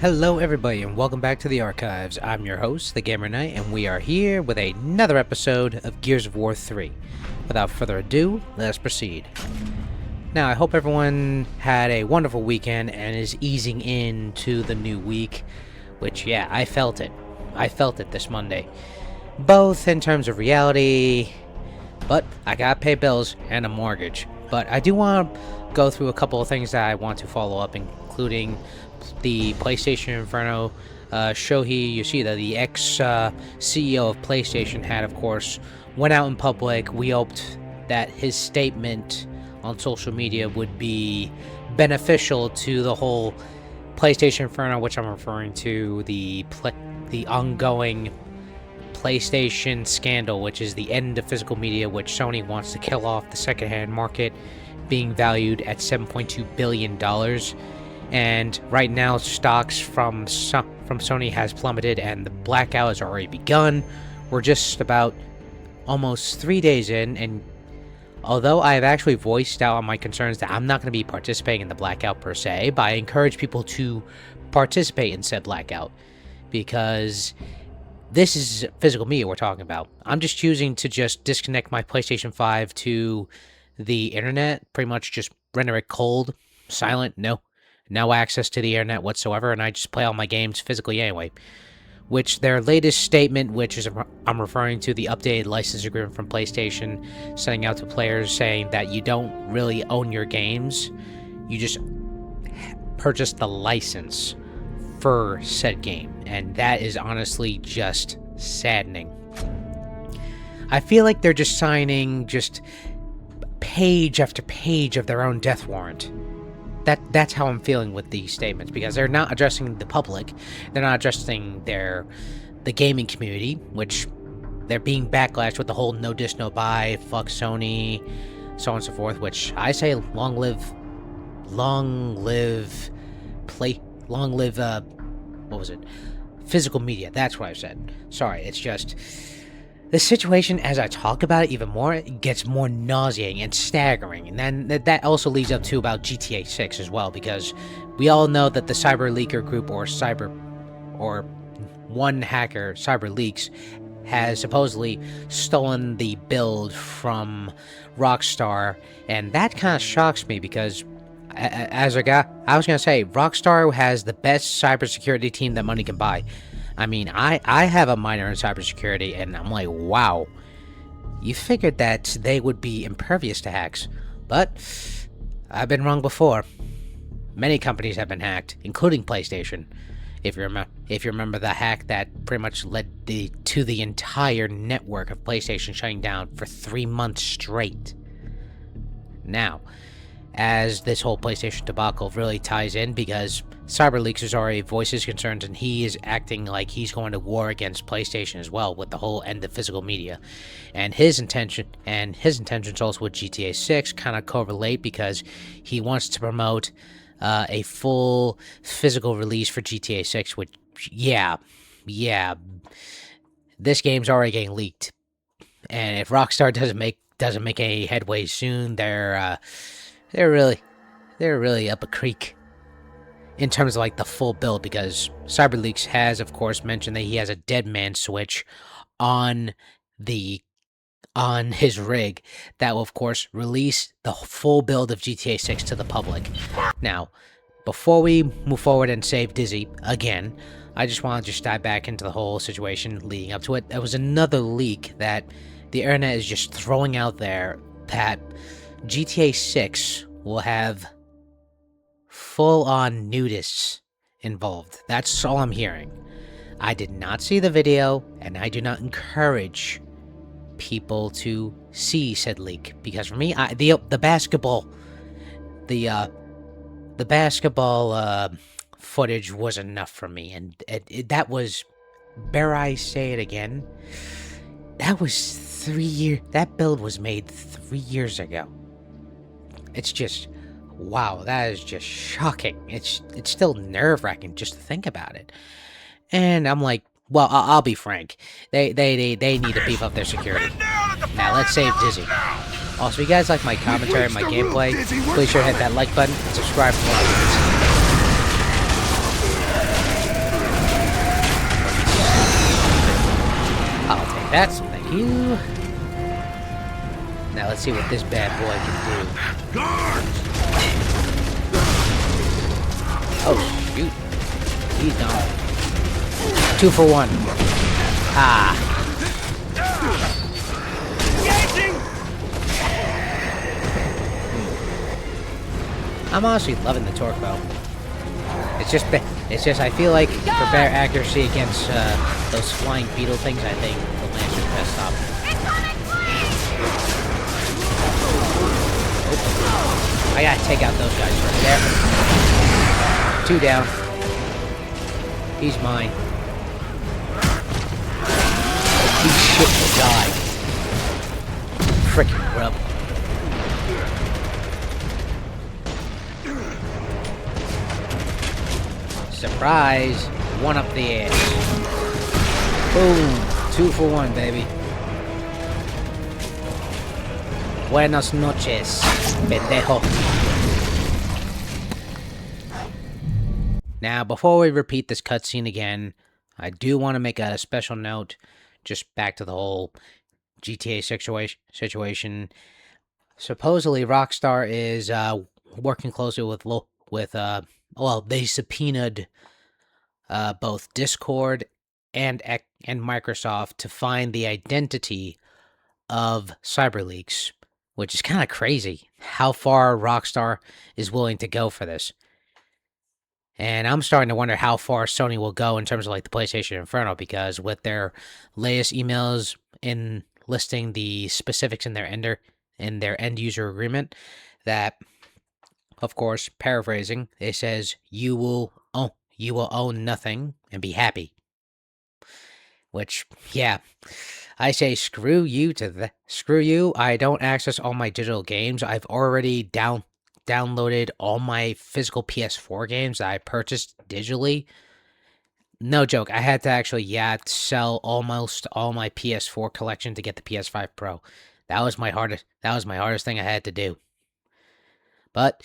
Hello everybody and welcome back to the archives. I'm your host, the G8mrknite, and we are here with another episode of Gears of War 3. Without further ado, let us proceed. Now, I hope everyone had a wonderful weekend and is easing into the new week, which, yeah, I felt it. I felt it this Monday. Both in terms of reality, but I gotta pay bills and a mortgage. But I do want to go through a couple of things that I want to follow up, including the PlayStation Inferno. Shohei Yoshida, the ex-CEO of PlayStation, had, of course, went out in public. We hoped that his statement on social media would be beneficial to the whole PlayStation Inferno, which I'm referring to the ongoing PlayStation scandal, which is the end of physical media, which Sony wants to kill off the secondhand market, being valued at $7.2 billion. And right now, stocks from Sony has plummeted, and the blackout has already begun. We're just about almost 3 days in, and although I have actually voiced out on my concerns that I'm not going to be participating in the blackout per se, but I encourage people to participate in said blackout, because this is physical media we're talking about. I'm just choosing to just disconnect my PlayStation 5 to the internet, pretty much just render it cold, silent, no access to the internet whatsoever, and I just play all my games physically anyway. Which their latest statement, which is I'm referring to the updated license agreement from PlayStation, sending out to players saying that you don't really own your games, you just purchase the license for said game, and that is honestly just saddening. I feel like they're just signing just page after page of their own death warrant. That's how I'm feeling with these statements, because they're not addressing the public, they're not addressing the gaming community, which they're being backlashed with the whole no diss no buy, fuck Sony, so on and so forth, which I say long live physical media. That's what I said. Sorry, it's just the situation, as I talk about it even more, it gets more nauseating and staggering. And then that also leads up to about GTA 6 as well, because we all know that the Cyber Leaker group, or one hacker, CyberLeaks, has supposedly stolen the build from Rockstar, and that kind of shocks me, because as a guy, I was going to say, Rockstar has the best cybersecurity team that money can buy. I mean, I have a minor in cybersecurity, and I'm like, wow. You figured that they would be impervious to hacks, but I've been wrong before. Many companies have been hacked, including PlayStation. If you remember the hack that pretty much led to the entire network of PlayStation shutting down for 3 months straight. Now, as this whole PlayStation debacle really ties in, because CyberLeaks has already voiced his concerns, and he is acting like he's going to war against PlayStation as well with the whole end of physical media. And his intentions also with GTA 6 kind of correlate, because he wants to promote a full physical release for GTA 6, which, yeah, this game's already getting leaked. And if Rockstar doesn't make any headway soon, they're really up a creek in terms of like the full build, because CyberLeaks has, of course, mentioned that he has a dead man switch on his rig that will, of course, release the full build of GTA 6 to the public. Now, before we move forward and save Dizzy again, I just want to just dive back into the whole situation leading up to it. There was another leak that the internet is just throwing out there, that GTA 6 will have full-on nudists involved. That's all I'm hearing. I did not see the video, and I do not encourage people to see said leak, because for me, the basketball footage was enough for me, and that was, dare I say it again, that was 3 years. That build was made 3 years ago. It's just, wow, that is just shocking. It's still nerve-wracking just to think about it. And I'm like, well, I'll be frank. They need to beef up their security. Now let's save Dizzy. Also, if you guys like my commentary and my gameplay, please sure to hit that like button and subscribe for more videos. That's thank you. Now let's see what this bad boy can do. Guards! Oh shoot. He's gone. 2 for 1. Ah. I'm honestly loving the torque bow. It's just I feel like for better accuracy against those flying beetle things, I think the lance is best option. I gotta take out those guys right there. 2 down. He's mine. He shit will die. Frickin' grub. Surprise! 1 up the ass. Boom! 2 for 1, baby. Buenas noches, pendejo. Now, before we repeat this cutscene again, I do want to make a special note, just back to the whole GTA situation. Supposedly, Rockstar is working closely with well, they subpoenaed both Discord and Microsoft to find the identity of CyberLeaks, which is kind of crazy how far Rockstar is willing to go for this. And I'm starting to wonder how far Sony will go in terms of like the PlayStation Inferno, because with their latest emails in listing the specifics in their end user agreement, that, of course, paraphrasing, it says you will own nothing and be happy. Which, yeah, I say screw you to the screw you. I don't access all my digital games. I've already downloaded all my physical PS4 games that I purchased digitally. No joke, I had to actually sell almost all my PS4 collection to get the PS5 Pro. That was my hardest thing I had to do. But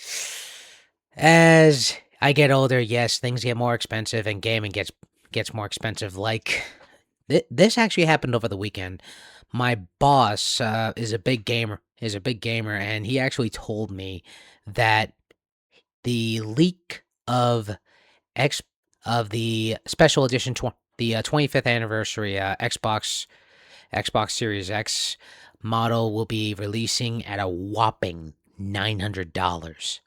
as I get older, yes, things get more expensive and gaming gets more expensive. Like this actually happened over the weekend. My boss is a big gamer, and he actually told me that the leak of the special edition the 25th anniversary Xbox Series X model will be releasing at a whopping $900,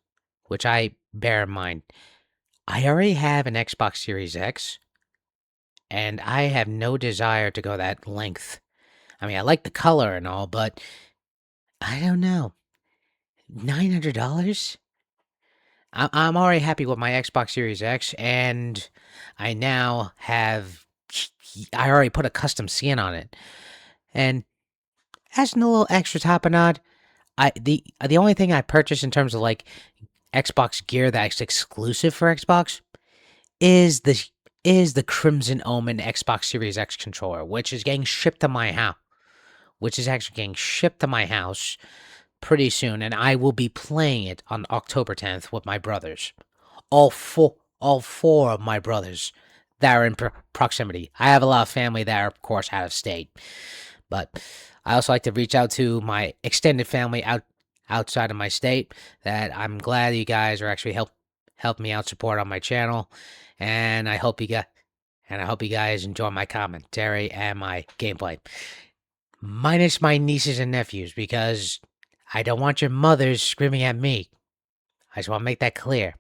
which I bear in mind. I already have an Xbox Series X, and I have no desire to go that length. I mean, I like the color and all, but I don't know. $900? I'm already happy with my Xbox Series X, and I already put a custom skin on it. And as a little extra tapenade, the only thing I purchased in terms of like Xbox gear that's exclusive for Xbox is the Crimson Omen Xbox Series X controller, which is getting shipped to my house. Which is actually getting shipped to my house pretty soon, and I will be playing it on October 10th with my brothers. All four of my brothers that are in proximity. I have a lot of family that are, of course, out of state, but I also like to reach out to my extended family outside of my state. That I'm glad you guys are actually helping me out, support on my channel, and I hope you guys enjoy my commentary and my gameplay. Minus my nieces and nephews, because I don't want your mothers screaming at me. I just want to make that clear.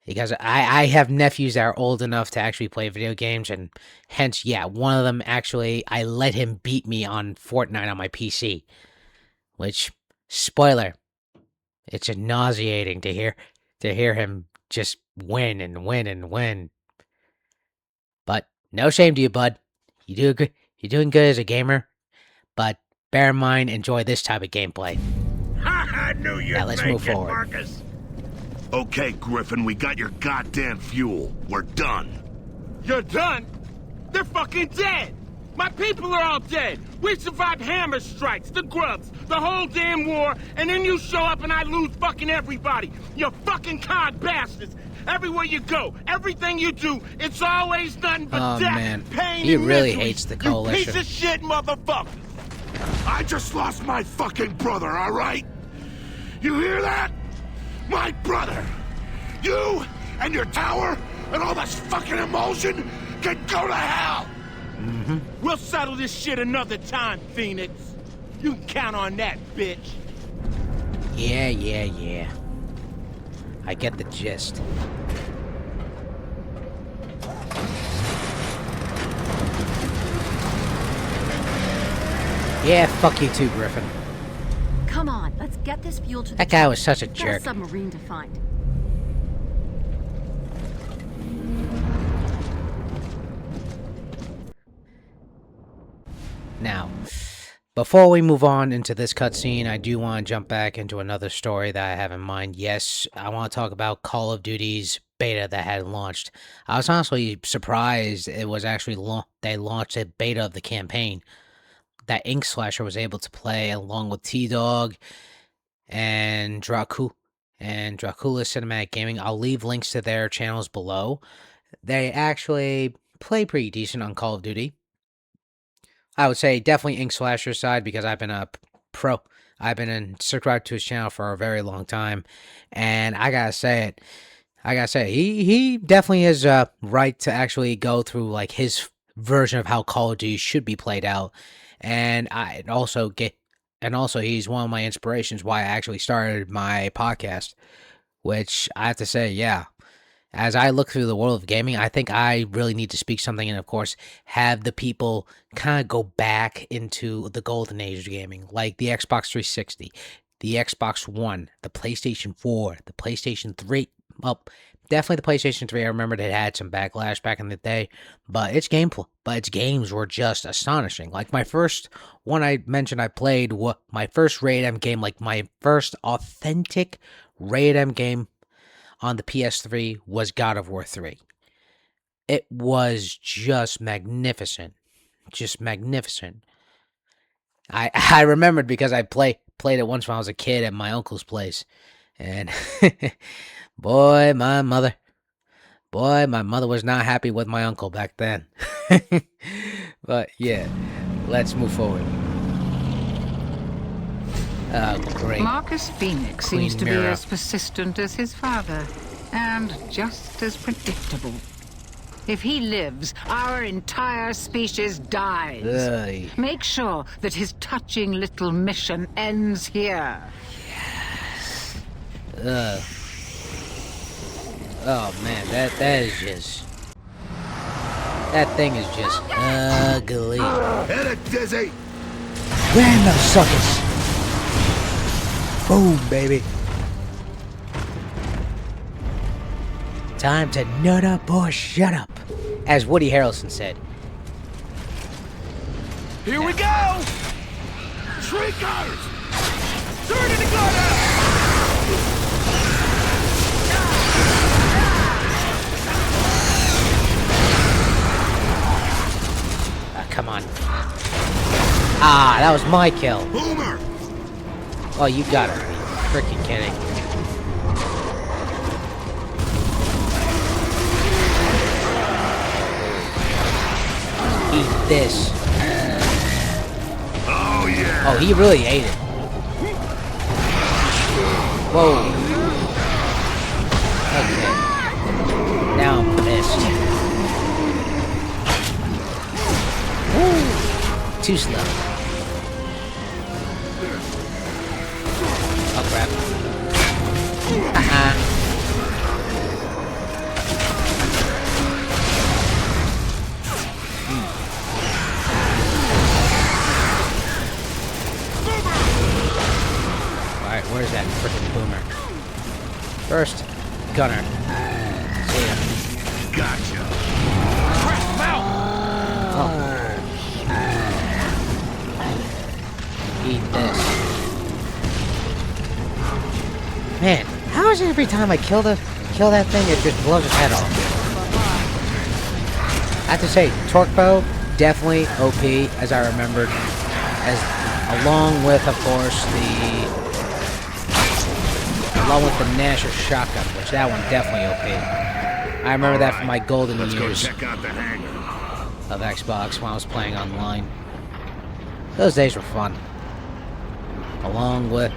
Because I have nephews that are old enough to actually play video games, and hence, one of them actually, I let him beat me on Fortnite on my PC. Which, spoiler, it's nauseating to hear him just win and win and win. But no shame to you, bud. You're doing good as a gamer, but bear in mind, enjoy this type of gameplay. I knew you'd now let's move forward. Marcus. Okay, Griffin, we got your goddamn fuel. We're done. You're done? They're fucking dead! My people are all dead! We survived hammer strikes, the grubs, the whole damn war, and then you show up and I lose fucking everybody! You fucking cod bastards! Everywhere you go, everything you do, it's always nothing but Oh, death, man. pain, He and really misery. hates the coalition. You piece of shit motherfucker. I just lost my fucking brother, all right? You hear that? My brother. You and your tower and all this fucking emulsion can go to hell. We'll settle this shit another time, Phoenix. You can count on that, bitch. Yeah. I get the gist. Yeah, fuck you too, Griffin. Come on, let's get this fuel to the That guy truck. was such a Got jerk. a submarine to find. Now, before we move on into this cutscene, I do want to jump back into another story that I have in mind. Yes, I want to talk about Call of Duty's beta that had launched. I was honestly surprised it was actually they launched a beta of the campaign that Ink Slasher was able to play along with T-Dog and Dracula Cinematic Gaming. I'll leave links to their channels below. They actually play pretty decent on Call of Duty. I would say definitely Ink Slasher's side because I've been a pro. I've been subscribed to his channel for a very long time, and I gotta say, he definitely is right to actually go through like his version of how Call of Duty should be played out, and also he's one of my inspirations why I actually started my podcast, which I have to say, yeah. As I look through the world of gaming, I think I really need to speak something and, of course, have the people kind of go back into the golden age of gaming, like the Xbox 360, the Xbox One, the PlayStation 4, the PlayStation 3. Well, definitely the PlayStation 3. I remember it had some backlash back in the day, but its games were just astonishing. Like my first one I mentioned I played, my first rated M game, like my first authentic rated M game on the PS3 was God of War 3. It was just magnificent. Just magnificent. I remembered because I played it once when I was a kid at my uncle's place. And boy, my mother was not happy with my uncle back then. But yeah, let's move forward. Great. Marcus Phoenix Queen seems to Mira. be as persistent as his father, and just as predictable. If he lives, our entire species dies. Ugh. Make sure that his touching little mission ends here. Ugh. Oh man, that is just... That thing is just ugly. Hit it, Dizzy! Ram those suckers! Boom, baby. Time to nut up or shut up, as Woody Harrelson said. Here we go! Shriekers! Turn in the gun! Come on. Ah, that was my kill. Boomer! Oh, you gotta be freaking kidding. Eat this. Oh, yeah! Oh, he really ate it. Whoa. Okay. Now I'm pissed. Woo. Too slow. Oh, crap. Alright, where's that frickin' boomer? First, gunner. See ya. Gotcha! Oh. Eat this. Man, how is it every time I kill that thing, it just blows its head off? I have to say, Torque Bow, definitely OP, as I remembered. Along with, of course, the along with the Nasher shotgun, which that one definitely OP. I remember that from my golden Let's go years check out the hangar. of Xbox when I was playing online. Those days were fun. Along with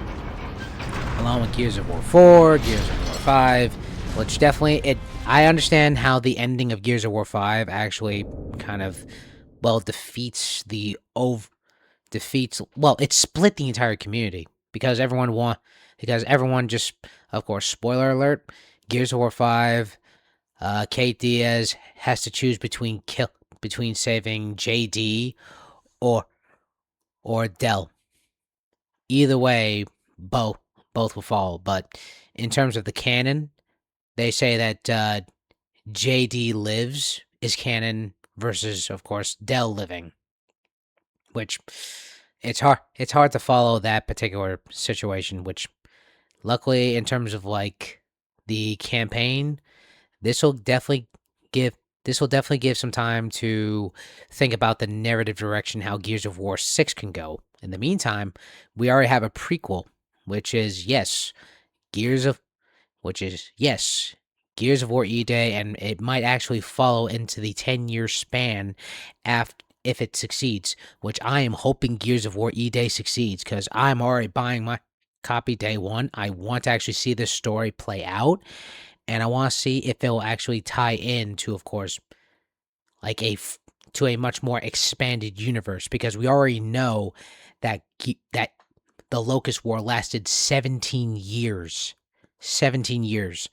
Gears of War 4, Gears of War 5, which definitely I understand how the ending of Gears of War 5 actually kind of defeats it split the entire community because everyone just, of course, spoiler alert, Gears of War 5, Kate Diaz has to choose between saving JD or Dell. Either way, both will fall. But in terms of the canon, they say that JD lives is canon versus, of course, Dell living. Which it's hard to follow that particular situation. Which, luckily, in terms of like the campaign, this will definitely give some time to think about the narrative direction how Gears of War 6 can go. In the meantime, we already have a prequel, which is Gears of War E-Day, and it might actually follow into the 10-year span if it succeeds, which I am hoping Gears of War E-Day succeeds, because I'm already buying my copy day one. I want to actually see this story play out, and I want to see if it will actually tie in to, of course, like to a much more expanded universe, because we already know that the Locust War lasted 17 years. 17 years.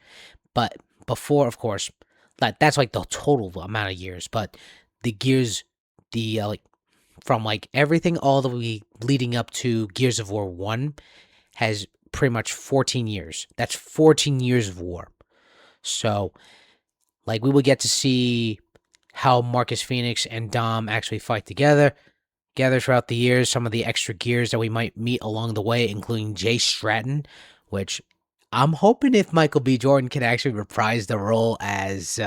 But before, of course, that's like the total amount of years, but the Gears, from like everything all the way leading up to Gears of War 1 has pretty much 14 years. That's 14 years of war. So, like, we will get to see how Marcus Phoenix and Dom actually fight together throughout the years, some of the extra gears that we might meet along the way, including Jay Stratton, which I'm hoping if Michael B. Jordan can actually reprise the role as,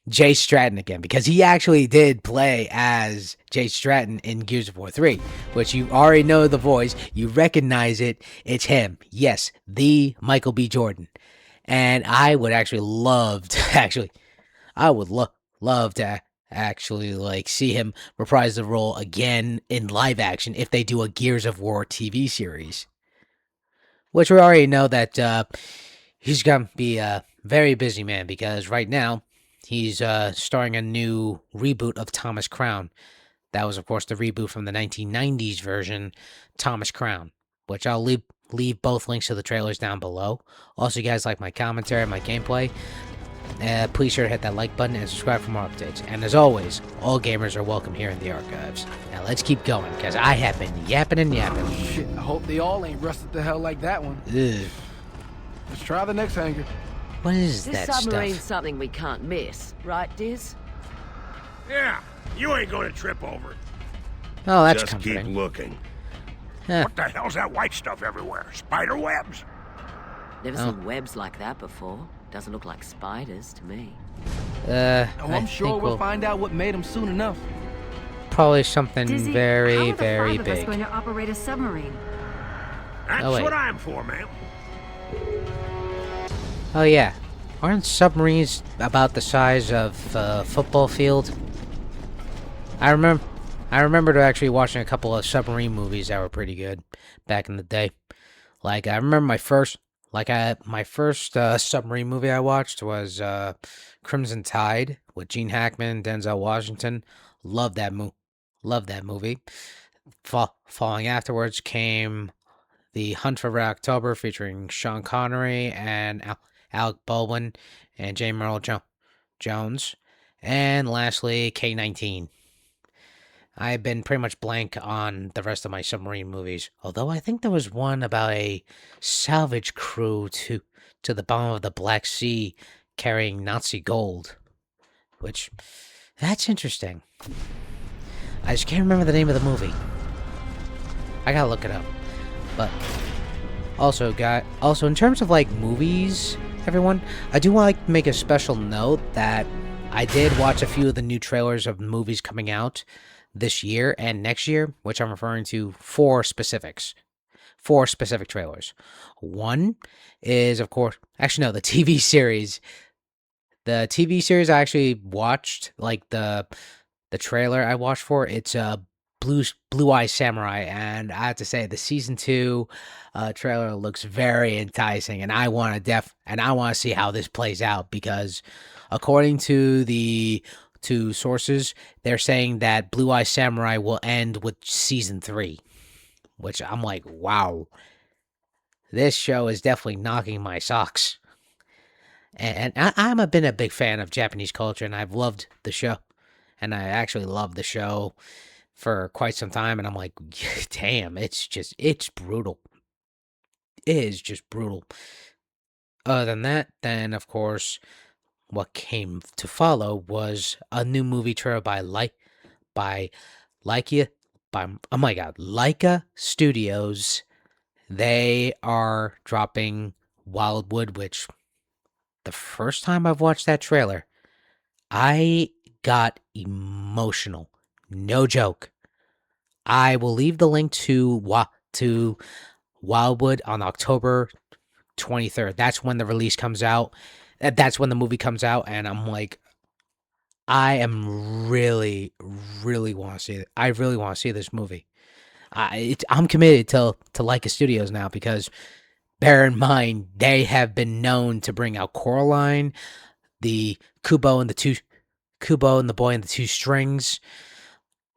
Jay Stratton again, because he actually did play as Jay Stratton in Gears of War 3, which you already know the voice, you recognize it, it's him. Yes, the Michael B. Jordan. And I would actually love to like see him reprise the role again in live action if they do a Gears of War TV series. Which we already know that he's going to be a very busy man, because right now he's starring a new reboot of Thomas Crown. That was, of course, the reboot from the 1990s version, Thomas Crown, which I'll leave both links to the trailers down below. Also, you guys like my commentary, my gameplay, please sure to hit that like button and subscribe for more updates. And as always, all gamers are welcome here in the archives. Now let's keep going, because I have been yapping and yapping. Shit, I hope they all ain't rusted to hell like that one. Ugh. Let's try the next hangar. What is This that submarine's stuff? something we can't miss, right, Diz? Yeah, you ain't gonna trip over it. Oh, that's Just comforting. keep looking. Huh. What the hell's that white stuff everywhere? Spider webs? Never Oh. seen webs like that before. Doesn't look like spiders to me. Oh, I I'm sure think we'll find out what made them soon enough. probably something Dizzy, very, how are the very five of us big. going to operate a submarine? That's Oh, wait. what I'm for, ma'am. Oh yeah, aren't submarines about the size of a football field? I remember actually watching a couple of submarine movies that were pretty good back in the day. Like, I remember my first submarine movie I watched was Crimson Tide with Gene Hackman, Denzel Washington. Love that movie. Following afterwards came The Hunt for Red October, featuring Sean Connery and Alec Baldwin and James Earl Jones. And lastly, K-19. I've been pretty much blank on the rest of my submarine movies, although I think there was one about a salvage crew to the bottom of the Black Sea carrying Nazi gold, which, that's interesting. I just can't remember the name of the movie. I gotta look it up. But also, in terms of like movies, everyone, I do want to like make a special note that I did watch a few of the new trailers of movies coming out this year and next year, which I'm referring to four specifics. 4 specific trailers. One is, of course, actually no, the TV series. The TV series I actually watched, like the trailer I watched for, it's Blue Eye Samurai, and I have to say the season 2 trailer looks very enticing, and I want to see how this plays out, because according to the 2 sources, they're saying that Blue Eye Samurai will end with season 3, which I'm like, wow, this show is definitely knocking my socks. And I'm been a big fan of Japanese culture, and I've loved the show. And I actually loved the show for quite some time, and I'm like, damn, it's brutal. It is just brutal. Other than that, then, of course, what came to follow was a new movie trailer by Leica Studios. They are dropping Wildwood, which the first time I've watched that trailer, I got emotional. No joke. I will leave the link to Wildwood on October 23rd. That's when the release comes out. That's when the movie comes out, and I'm like, I am really want to see it. I really want to see this movie. I'm committed to Leica Studios now, because bear in mind, they have been known to bring out Coraline, the Kubo and the Boy and the Two Strings.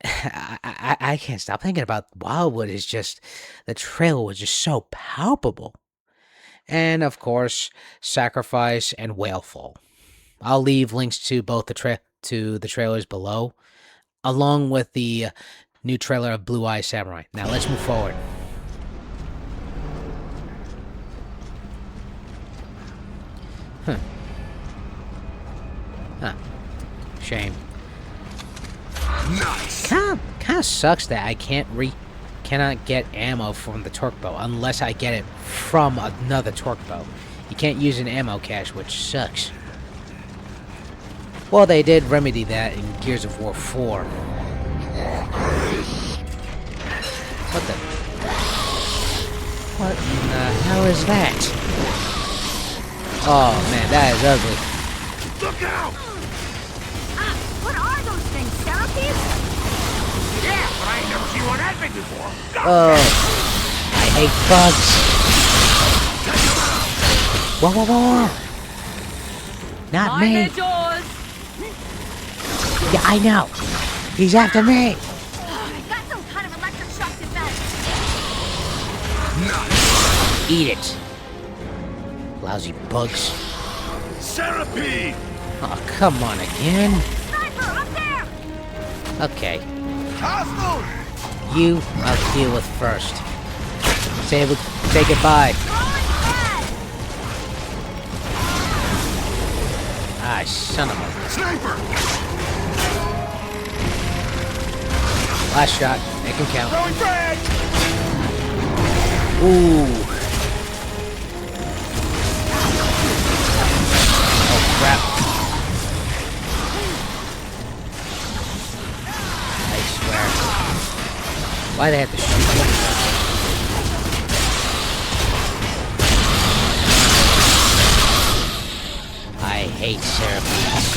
I can't stop thinking about Wildwood. Is just, the trailer was just so palpable. And of course, Sacrifice and Whalefall. I'll leave links to both the trailers below, along with the new trailer of Blue Eye Samurai. Now let's move forward. Huh. Shame. Nice. Kind of sucks that I cannot get ammo from the torque bow unless I get it from another torque bow. You can't use an ammo cache, which sucks. Well, they did remedy that in Gears of War 4. What in the hell is that? Oh man, that is ugly. Look out! What are those things, centipedes? Yeah, but I ain't never seen one that big before. Oh, I hate bugs. Whoa, whoa, whoa, whoa. Not me. Yeah, I know. He's after me. I got some kind of electric shock defense. Nice. Eat it. Lousy bugs. Centipede! Oh, come on again. Sniper, up there! Okay. Hostile! You, I'll deal with first. Say goodbye. Ah, son of a... Sniper! Last shot. It can count. Throwing frag! Ooh. Oh, crap. I swear. Why they have to shoot me? I hate centipedes.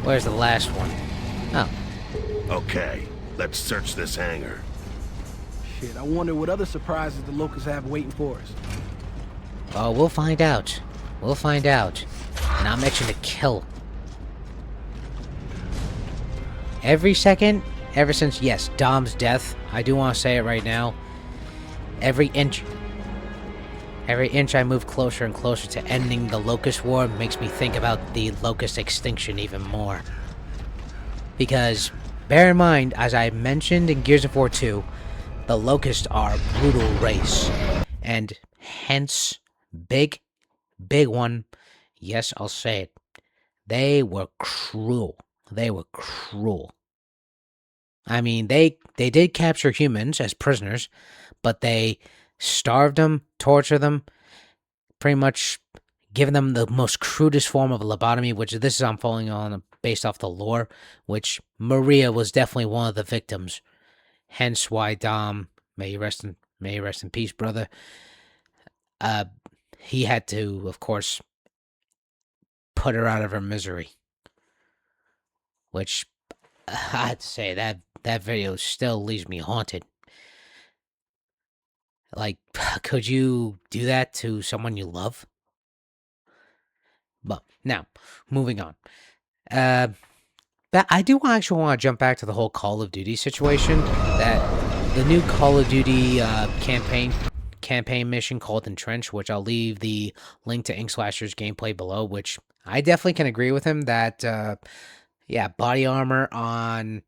Where's the last one? Oh. Okay, let's search this hangar. Shit, I wonder what other surprises the locusts have waiting for us. Oh, we'll find out. We'll find out. And I'm itching to kill. Every second, ever since, yes, Dom's death, I do want to say it right now, every inch I move closer and closer to ending the Locust War makes me think about the Locust extinction even more. Because, bear in mind, as I mentioned in Gears of War 2, the Locusts are a brutal race. And hence, big one, yes, I'll say it, they were cruel. They were cruel. I mean, they did capture humans as prisoners, but they starved them, tortured them, pretty much giving them the most crudest form of lobotomy, which this is I'm following on based off the lore, which Maria was definitely one of the victims. Hence why Dom may you rest in peace, brother. He had to, of course, put her out of her misery. Which, I'd say that video still leaves me haunted. Like, could you do that to someone you love? But now, moving on. But I do actually want to jump back to the whole Call of Duty situation. That the new Call of Duty campaign mission called Entrench, which I'll leave the link to Inkslasher's gameplay below, which I definitely can agree with him that, yeah, body armor in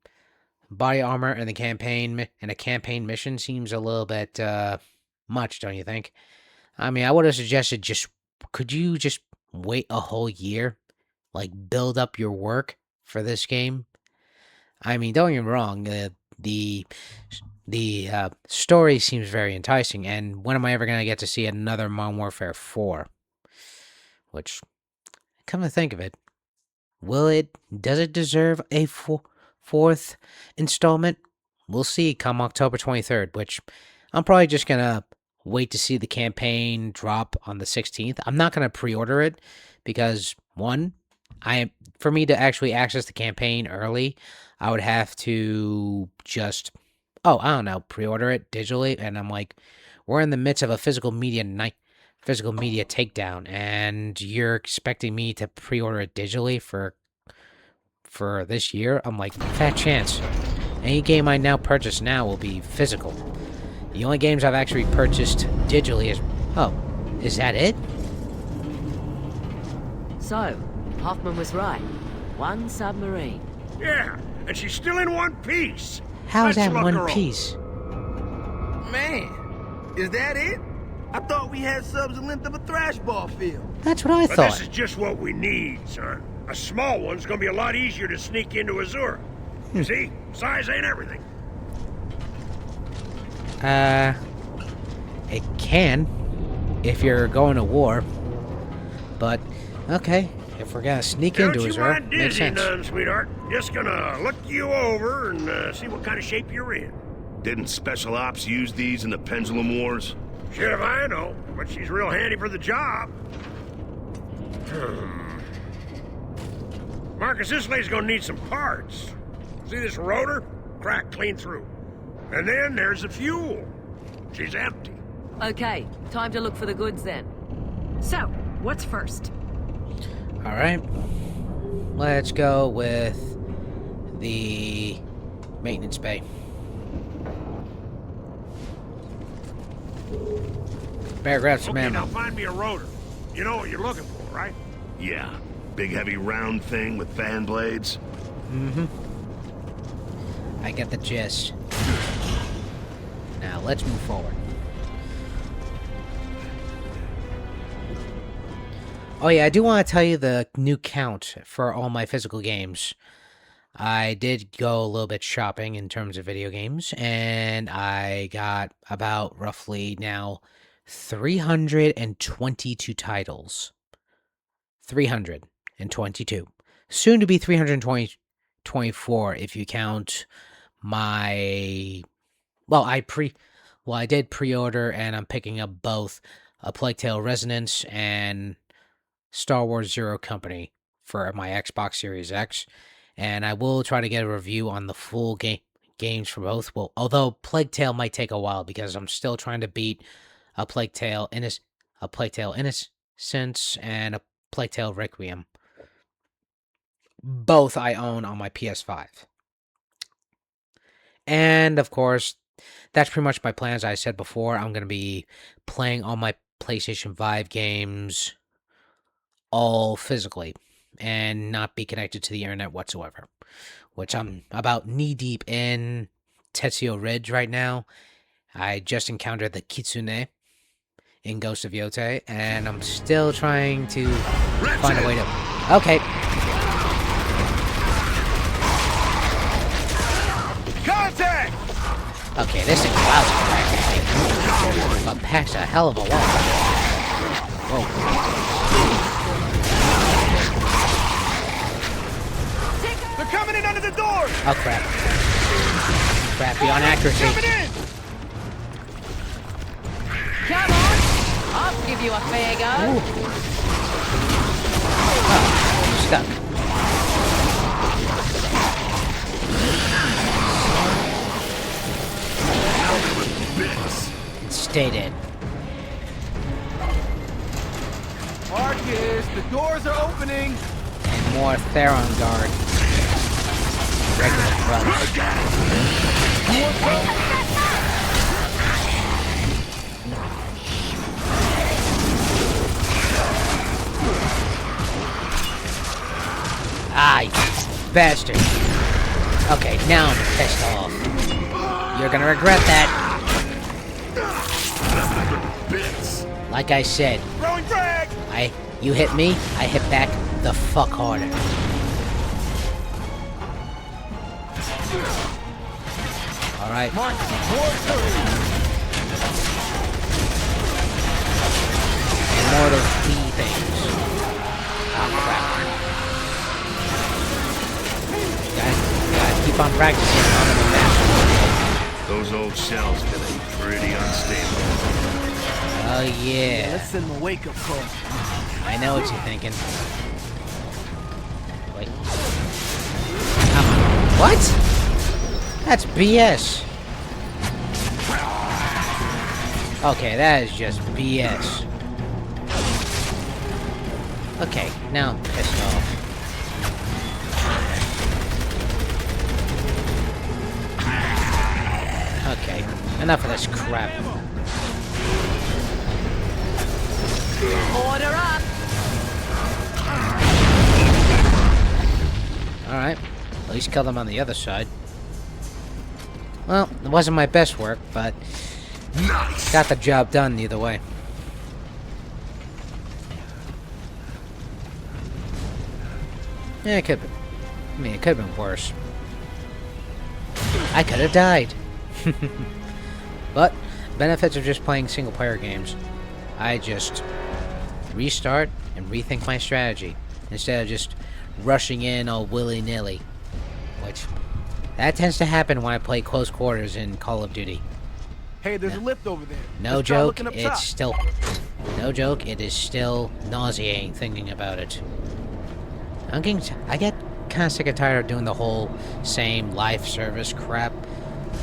the campaign, and a campaign mission seems a little bit, much, don't you think? I mean, I would have suggested could you just wait a whole year? Like, build up your work for this game? I mean, don't get me wrong, the story seems very enticing, and when am I ever going to get to see another Modern Warfare 4? Which, come to think of it, does it deserve a fourth installment? We'll see come October 23rd, which I'm probably just going to wait to see the campaign drop on the 16th. I'm not going to pre-order it because, one, for me to actually access the campaign early, I would have to just, I don't know, pre-order it digitally, and I'm like, we're in the midst of a physical media takedown, and you're expecting me to pre-order it digitally for this year? I'm like, fat chance. Any game I now purchase now will be physical. The only games I've actually purchased digitally is that it? So, Hoffman was right. One submarine. Yeah, and she's still in one piece. How is Let's that look one her piece? Man, is that it? I thought we had subs the length of a thrash ball field. That's what I But thought. this is just what we need, son. A small one's gonna be a lot easier to sneak into Azura. You see? Size ain't everything. It can, if you're going to war. But, okay, if we're gonna sneak into Don't you Azura, mind makes dizzy sense. none, sweetheart. Just gonna look you over and see what kind of shape you're in. Didn't Special Ops use these in the Pendulum Wars? Shit if I know, but she's real handy for the job. Marcus, this lady's gonna need some parts. See this rotor? Cracked clean through. And then there's the fuel. She's empty. Okay, time to look for the goods then. So, what's first? Alright. Let's go with the maintenance bay. Better grab some Okay, ammo. now find me a rotor. You know what you're looking for, right? Yeah. Big heavy round thing with fan blades. Mm-hmm. I get the gist. Now, let's move forward. Oh yeah, I do want to tell you the new count for all my physical games. I did go a little bit shopping in terms of video games, and I got about roughly now 322 titles. 322. Soon to be 324 if you count my... I did pre-order, and I'm picking up both A Plague Tale Resonance and Star Wars Zero Company for my Xbox Series X. And I will try to get a review on the full games for both. Well, although Plague Tale might take a while because I'm still trying to beat A Plague Tale Innocence and A Plague Tale Requiem. Both I own on my PS5. And, of course, that's pretty much my plans. I said before, I'm going to be playing all my PlayStation 5 games all physically and not be connected to the internet whatsoever, which I'm about knee-deep in Tetsuo Ridge right now. I just encountered the Kitsune in Ghost of Yote, and I'm still trying to find a way to... Okay. Contact! Okay, this thing allows it but packs a hell of a lot. Whoa. They're coming in under the door! Oh, crap. Crap, beyond accuracy. Coming in! give you a fair go. Oh, stuck. Stay dead. Marcus, the doors are opening. And more Theron guard. Regular brothers. Ah, you bastard. Okay, now I'm pissed off. You're gonna regret that. Like I said, you hit me, I hit back the fuck harder. Alright. And more of those bee things. Oh crap. Guys, keep on practicing on the map. Those old shells can be pretty unstable. Oh yeah. Let's send them a wake-up call. I know what you're thinking. Wait. Come on. What? That's BS. Okay, that is just BS. Okay, now I'm pissed off. Okay, enough of this crap. Order up. Alright, at least kill them on the other side. Well, it wasn't my best work, but got the job done either way. Yeah, it could be. I mean, it could have been worse. I could have died. But, benefits of just playing single-player games. I just restart and rethink my strategy instead of just rushing in all willy-nilly. Which, that tends to happen when I play close quarters in Call of Duty. Hey, there's a lift over there. No Let's try joke, looking up top. it's still... No joke, it is still nauseating thinking about it. I get kind of sick and tired of doing the whole same live service crap,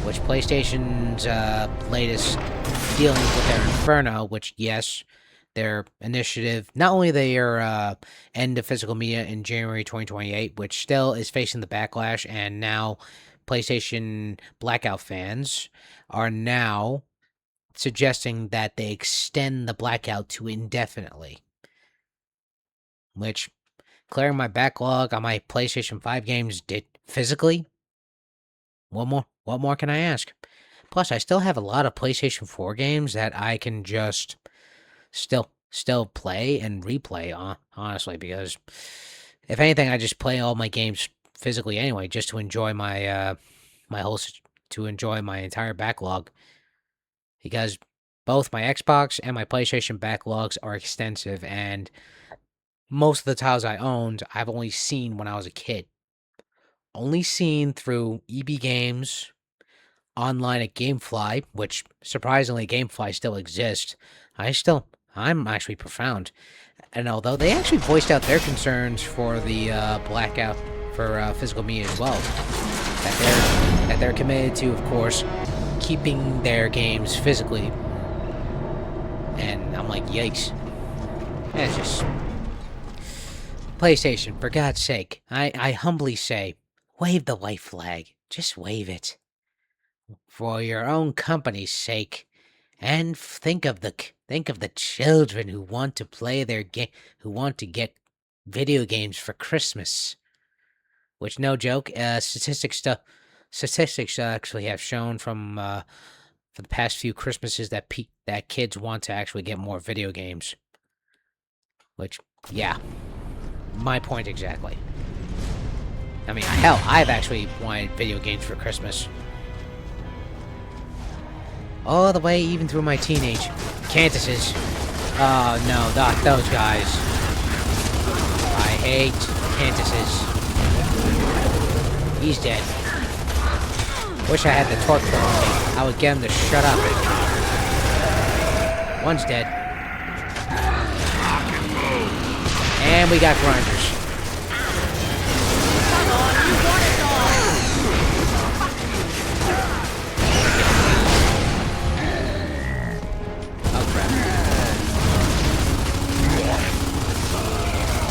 which PlayStation's latest dealing with their Inferno, which, yes, their initiative, not only their end of physical media in January 2028, which still is facing the backlash, and now PlayStation Blackout fans are now suggesting that they extend the blackout to indefinitely. Which, clearing my backlog on my PlayStation 5 games did physically. What more can I ask? Plus, I still have a lot of PlayStation 4 games that I can just still play and replay, honestly, because if anything, I just play all my games physically anyway, just to enjoy my to enjoy my entire backlog. Because both my Xbox and my PlayStation backlogs are extensive, and most of the titles I owned, I've only seen when I was a kid. Only seen through EB Games, online at GameFly, which, surprisingly, GameFly still exists. I'm actually profound. And although they actually voiced out their concerns for the blackout for physical media as well, that they're committed to, of course, keeping their games physically. And I'm like, yikes. That's just... PlayStation, for God's sake, I humbly say, wave the white flag. Just wave it. For your own company's sake. And think of the children who want to play their game, who want to get video games for Christmas. Which, no joke, statistics actually have shown from for the past few Christmases that kids want to actually get more video games. Which, yeah, my point exactly. I mean, hell, I've actually wanted video games for Christmas. All the way even through my teenage. Cantuses. Oh no, not those guys. I hate Cantuses. He's dead. Wish I had the torque for him. I would get him to shut up. One's dead. And we got grinders. Come on, you want it all. Oh crap.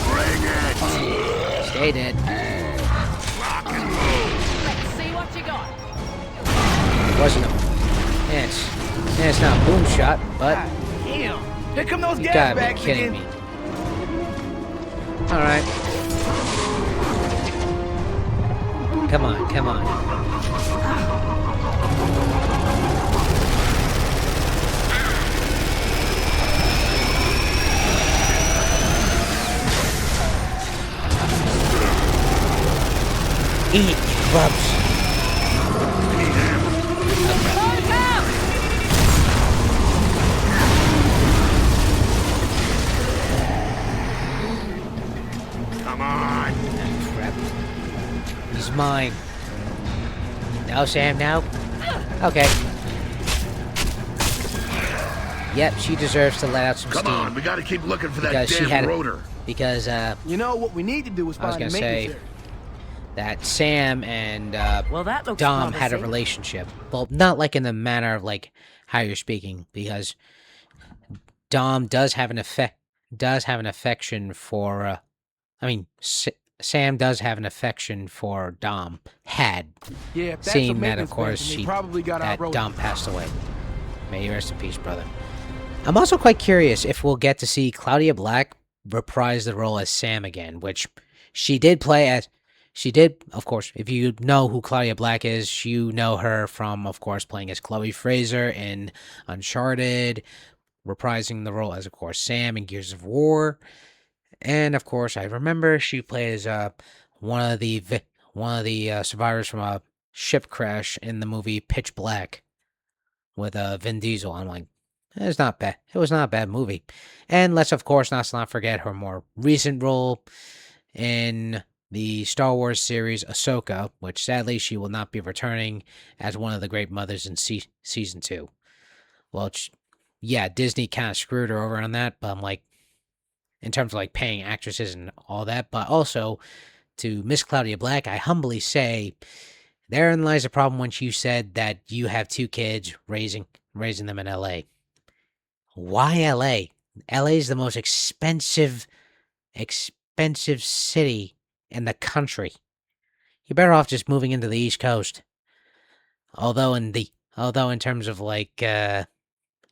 Bring it! Stay dead. Rock and roll! Let's see what you got. Wasn't a... it's not a boom shot, but Damn! Here come those you gas gotta be bags kidding again. me. Alright. Come on, come on. Eat, grubs. Come on! Crap. He's mine. No, Sam, no? Okay. Yep, she deserves to let out some Come steam. on, we gotta keep looking for that Because she damn had rotor. Because, You know what we need to do is I was find the gonna maintenance say area. that Sam and Well, that looks Dom had a promising. relationship. Well, not like in the manner of like how you're speaking, because Dom does have an affection for. Sam does have an affection for Dom. Had Yeah, if that's a seeing that, of maintenance course, bench, they probably got that outroded. Dom passed away. May you rest in peace, brother. I'm also quite curious if we'll get to see Claudia Black reprise the role as Sam again, which she did play as. She did, of course, if you know who Claudia Black is, you know her from, of course, playing as Chloe Fraser in Uncharted, reprising the role as, of course, Sam in Gears of War. And, of course, I remember she plays one of the survivors from a ship crash in the movie Pitch Black with Vin Diesel. I'm like, it's not bad. It was not a bad movie. And let's, of course, not forget her more recent role in the Star Wars series Ahsoka, which sadly she will not be returning as one of the great mothers in season 2. Well, yeah, Disney kind of screwed her over on that, but I'm like, in terms of like paying actresses and all that, but also to Miss Claudia Black, I humbly say, therein lies the problem when you said that you have 2 kids raising them in LA. Why LA? LA is the most expensive city in the country. You're better off just moving into the East Coast. Although in terms of like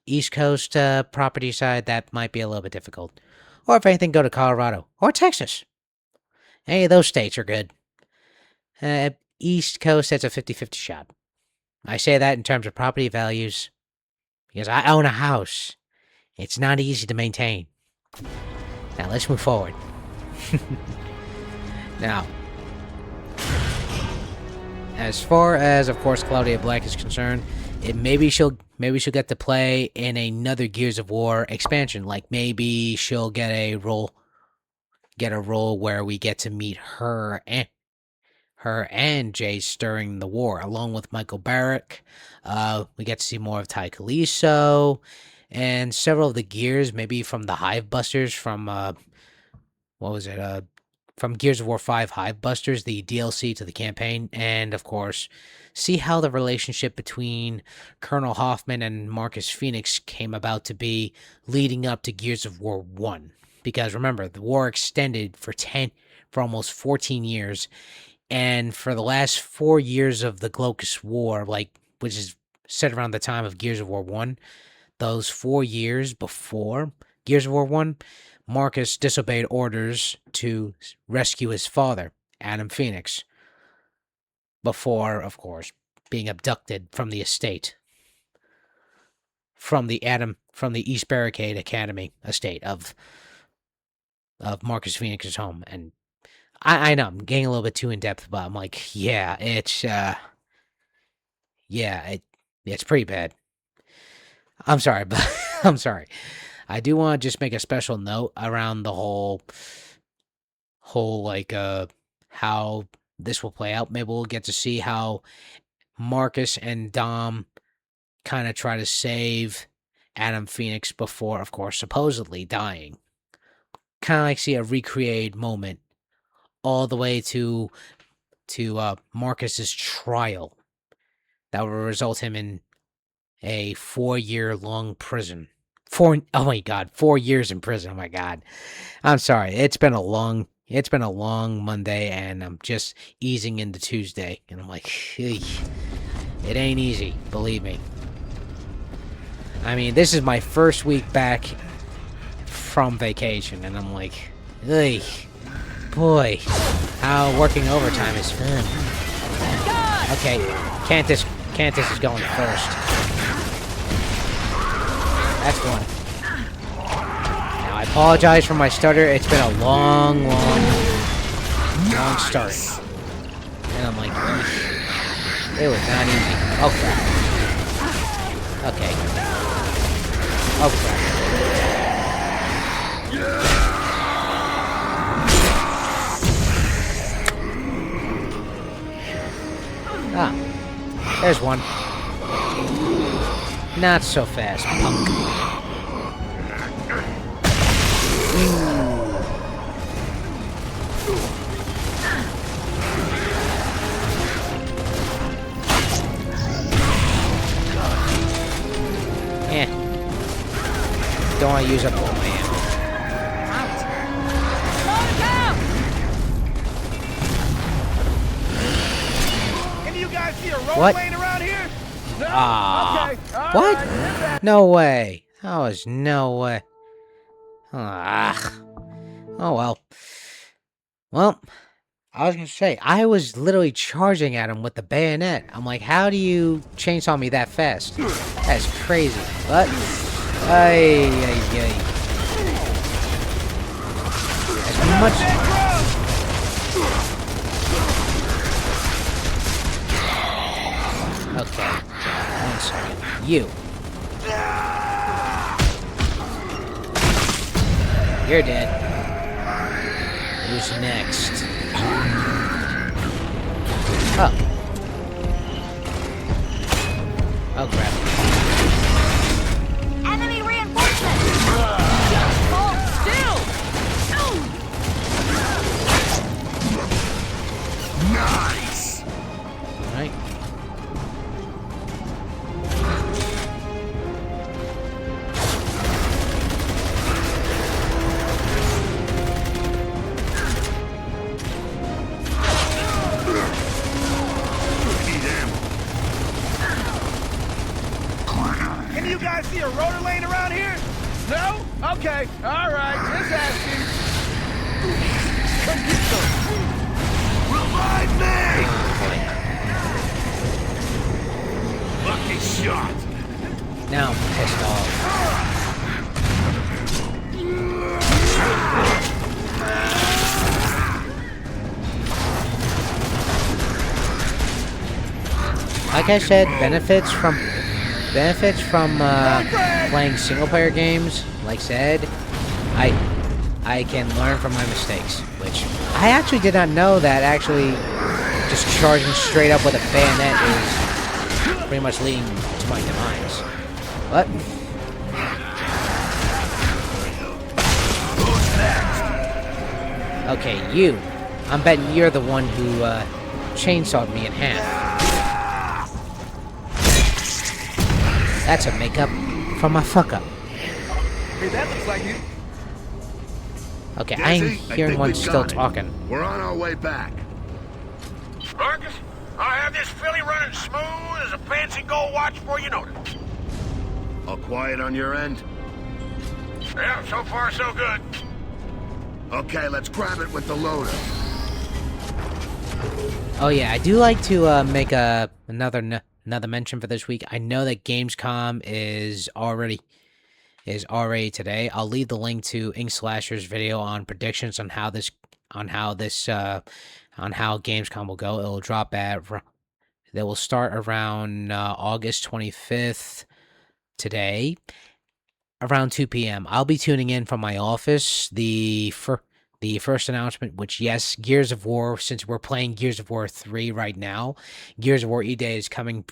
East Coast property side, that might be a little bit difficult. Or if anything, go to Colorado or Texas. Any of those states are good. East Coast, that's a 50-50 shot. I say that in terms of property values because I own a house. It's not easy to maintain. Now let's move forward. Now, as far as, of course, Claudia Black is concerned, maybe she'll get to play in another Gears of War expansion. Like maybe she'll get a role where we get to meet her and Jace during the war, along with Michael Barrack. We get to see more of Ty Kaliso and several of the Gears, maybe from the Hive Busters from from Gears of War 5 Hive Busters, the DLC to the campaign, and of course, see how the relationship between Colonel Hoffman and Marcus Phoenix came about to be leading up to Gears of War 1. Because remember, the war extended for almost 14 years, and for the last 4 years of the Glocus War, which is set around the time of Gears of War 1, those 4 years before Gears of War 1, Marcus disobeyed orders to rescue his father, Adam Phoenix, before, of course, being abducted from the estate, from the East Barricade Academy estate of Marcus Phoenix's home. And I know I'm getting a little bit too in depth, but I'm like, yeah, it's pretty bad. I'm sorry, but I'm sorry. I do want to just make a special note around the whole how this will play out. Maybe we'll get to see how Marcus and Dom kind of try to save Adam Phoenix before, of course, supposedly dying. kind of like see a recreated moment all the way to Marcus's trial that will result him in a 4-year-long prison. 4 years in prison. Oh my god. I'm sorry. It's been a long Monday, and I'm just easing into Tuesday, and I'm like, "Eey." It ain't easy, believe me. I mean, this is my first week back from vacation, and I'm like, "Hey, boy, how working overtime is fun." Okay, Cantus is going first. That's one. Now, I apologize for my stutter. It's been a long start. And I'm like, it was not easy. Oh, crap. Okay. Oh, crap. Ah, there's one. Not so fast, punk. Don't want to use up all my ammo. Any of you guys see a road What? lane around here? No? Ah. Okay. All What? right. No way. That was no way. Ah. Oh well. Well, I was gonna say, I was literally charging at him with the bayonet. I'm like, how do you chainsaw me that fast? That's crazy. But, ay. As much. Okay. 1 second. You. You're dead. Who's next? Oh. Oh, crap. Enemy reinforcement! Hold still! Nice! Alright. Any of you guys see a rotor lane around here? No? Okay. All right. Just asking. Come get some. Revive me! Lucky shot! Now I'm pissed off. Like I said, benefits from playing single-player games. Like said, I can learn from my mistakes, which I actually did not know that actually just charging straight up with a bayonet is pretty much leading to my demise. But okay, you. I'm betting you're the one who chainsawed me in half. That's a makeup for my fuck-up. Hey, that looks like you. Okay, Dizzy, I'm I hearing think one we still got it. talking. We're on our way back. Marcus, I have this filly running smooth as a fancy gold watch before you know it. All quiet on your end? Yeah, so far so good. Okay, let's grab it with the loader. Oh yeah, I do like to make another mention for this week. I know that Gamescom is already today. I'll leave the link to Ink Slasher's video on predictions on how Gamescom will go. It'll drop they will start around August 25th today, around 2 p.m. I'll be tuning in from my office. The first announcement, which, yes, Gears of War, since we're playing Gears of War 3 right now, Gears of War E-Day is coming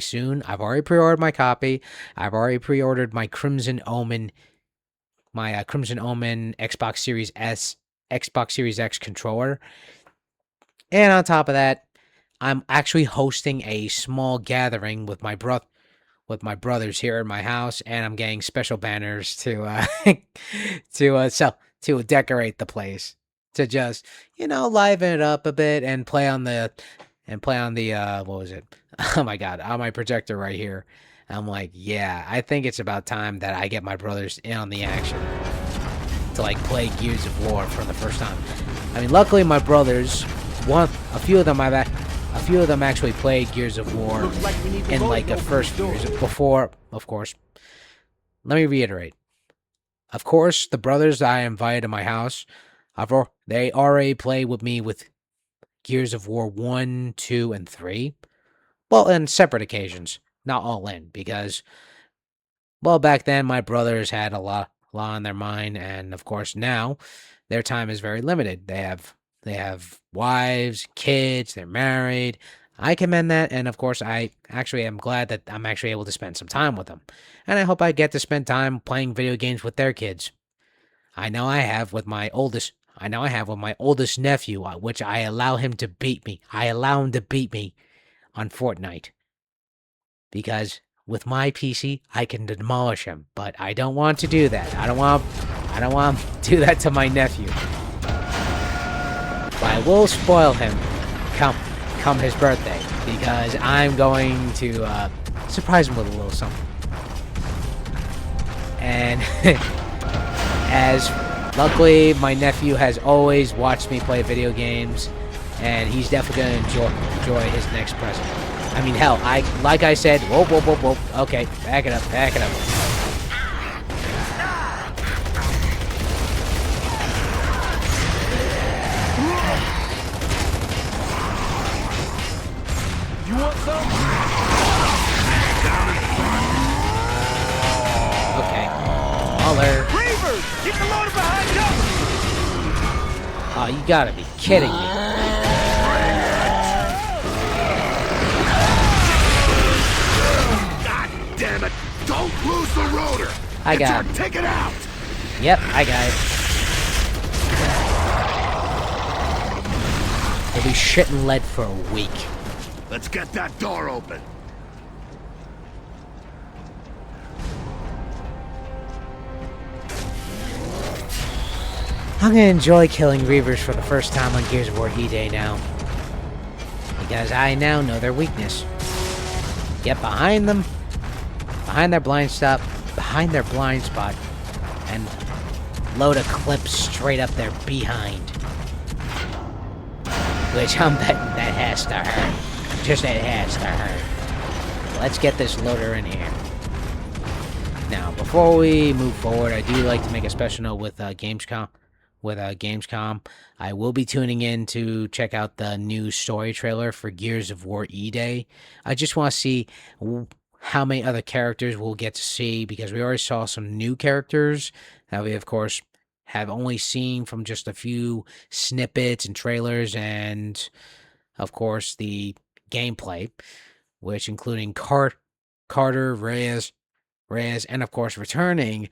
soon. I've already pre-ordered my copy. I've already pre-ordered my Crimson Omen my Crimson Omen Xbox Series S, Xbox Series X controller. And on top of that, I'm actually hosting a small gathering with my brothers here in my house, and I'm getting special banners to to decorate the place, to just liven it up a bit and play on the what was it? Oh my god, on my projector right here. I'm like, yeah, I think it's about time that I get my brothers in on the action to like play Gears of War for the first time. I mean, luckily my brothers, a few of them actually played Gears of War in like a first years before. Of course, let me reiterate. Of course, the brothers that I invited to my house, they already played with me with Gears of War 1, 2, and 3. Well, on separate occasions, not all in, because, well, back then my brothers had a lot on their mind, and of course now their time is very limited. They have wives, kids, they're married. I commend that, and of course I actually am glad that I'm actually able to spend some time with them. And I hope I get to spend time playing video games with their kids. I know I have with my oldest nephew, which I allow him to beat me. I allow him to beat me on Fortnite. Because with my PC, I can demolish him, but I don't want to do that. I don't want to do that to my nephew. But I will spoil him come his birthday, because I'm going to surprise him with a little something. And as luckily my nephew has always watched me play video games, and he's definitely going to enjoy his next present. I mean, hell, like I said, whoa. Okay, back it up. You want some? Okay. Holler. Reavers! Get the loader behind cover! Oh, you gotta be kidding me. God damn it! Don't lose the rotor! I got it. Take it out! Yep, I got it. We'll be shitting lead for a week. Let's get that door open. I'm gonna enjoy killing Reavers for the first time on Gears of War E-Day now, because I now know their weakness. Get behind them, behind their blind spot, and load a clip straight up their behind. Which I'm betting that has to hurt. Just that has to hurt. Let's get this loader in here. Now, before we move forward, I do like to make a special note with Gamescom. I will be tuning in to check out the new story trailer for Gears of War E-Day. I just want to see how many other characters we'll get to see, because we already saw some new characters that we, of course, have only seen from just a few snippets and trailers, and, of course, the gameplay, which including Carter, Reyes, and, of course, returning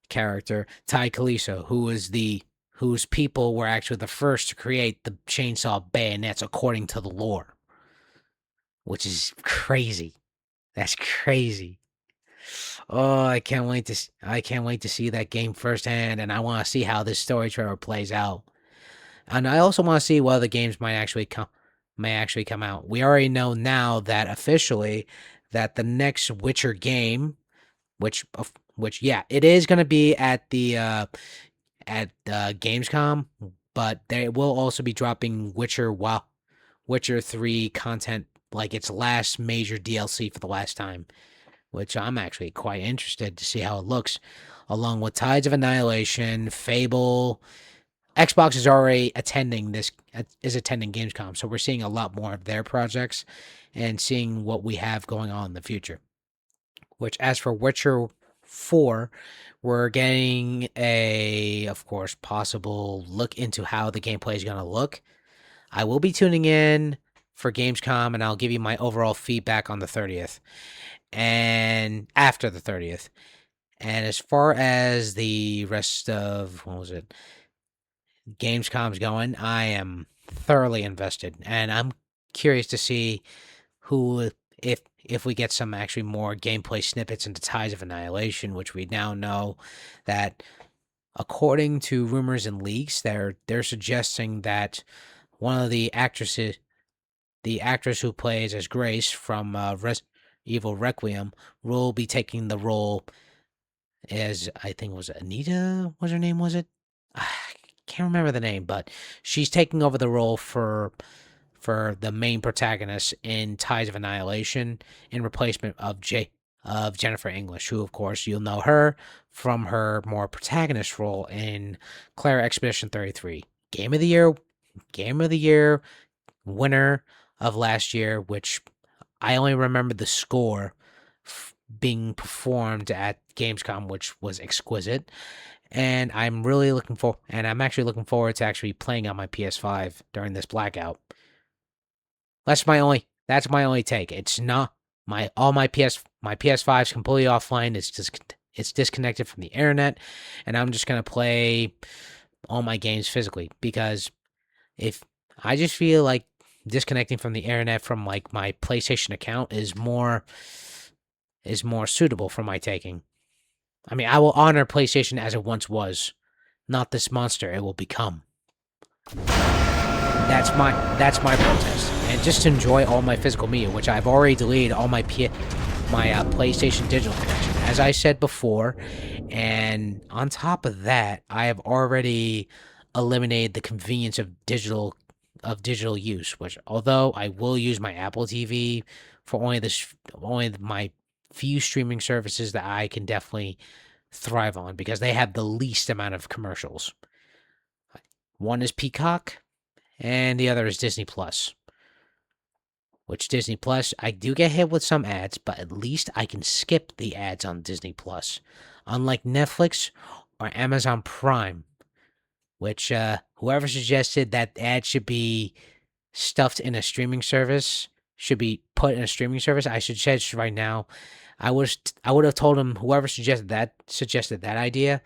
character Ty Kaliso, whose people were actually the first to create the chainsaw bayonets according to the lore. Which is crazy. That's crazy. Oh, I can't wait to see that game firsthand, and I want to see how this story trailer plays out. And I also want to see what other games may actually come out. We already know now that officially that the next Witcher game, which yeah, it is going to be at the Gamescom, but they will also be dropping Witcher 3 content, like its last major DLC for the last time, which I'm actually quite interested to see how it looks, along with Tides of Annihilation, Fable. Xbox is already attending Gamescom, so we're seeing a lot more of their projects and seeing what we have going on in the future. Which, as for Witcher 4, we're getting a, of course, possible look into how the gameplay is going to look. I will be tuning in for Gamescom, and I'll give you my overall feedback on the 30th. And after the 30th. And as far as the rest of, what was it, Gamescom's going, I am thoroughly invested, and I'm curious to see who, if we get some actually more gameplay snippets into Tides of Annihilation, which we now know that, according to rumors and leaks, they're suggesting that one of the actresses, the actress who plays as Grace from Evil Requiem, will be taking the role as, I think it was Anita, was her name, was it? I can't remember the name, but she's taking over the role for the main protagonist in Tides of Annihilation in replacement of Jennifer English, who, of course, you'll know her from her more protagonist role in Claire Expedition 33. Game of the Year winner of last year, which I only remember the score being performed at Gamescom, which was exquisite. And I'm actually looking forward to actually playing on my PS5 during this blackout. That's my only take. It's not my PS5's completely offline. It's disconnected from the internet, and I'm just gonna play all my games physically, because if I just feel like disconnecting from the internet from like my PlayStation account is more suitable for my taking. I mean, I will honor PlayStation as it once was, not this monster it will become. That's my protest. And just to enjoy all my physical media, which I've already deleted all my PlayStation digital connection, as I said before. And on top of that, I have already eliminated the convenience of digital use. Which, although I will use my Apple TV for only my few streaming services that I can definitely thrive on, because they have the least amount of commercials. One is Peacock, and the other is Disney Plus. Which Disney Plus, I do get hit with some ads, but at least I can skip the ads on Disney Plus. Unlike Netflix or Amazon Prime, which whoever suggested that ad should be stuffed in a streaming service, should be put in a streaming service, I should say right now, I would have told him, whoever suggested that idea,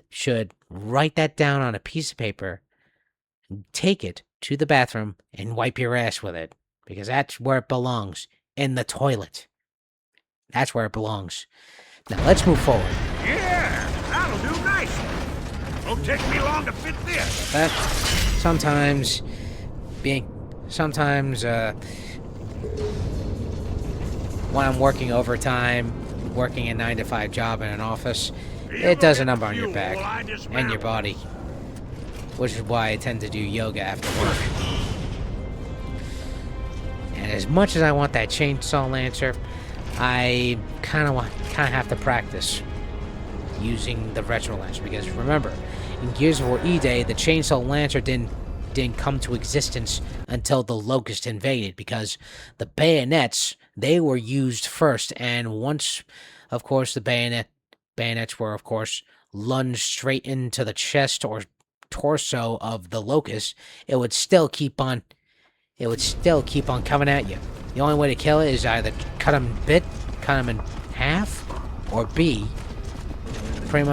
should write that down on a piece of paper, take it to the bathroom, and wipe your ass with it. Because that's where it belongs. In the toilet. That's where it belongs. Now, let's move forward. Yeah, that'll do nicely. Won't take me long to fit this. But sometimes, when I'm working overtime, working a 9-to-5 job in an office, it does a number on your back and your body. Which is why I tend to do yoga after work. And as much as I want that chainsaw lancer, I kind of have to practice using the retro lancer, because remember, in Gears of War E-Day, the chainsaw lancer didn't come to existence until the Locust invaded, because the bayonets, they were used first, and once, of course, the bayonets were, of course, lunged straight into the chest or torso of the Locust, it would still keep on coming at you. The only way to kill it is either cut them in half, or B, pretty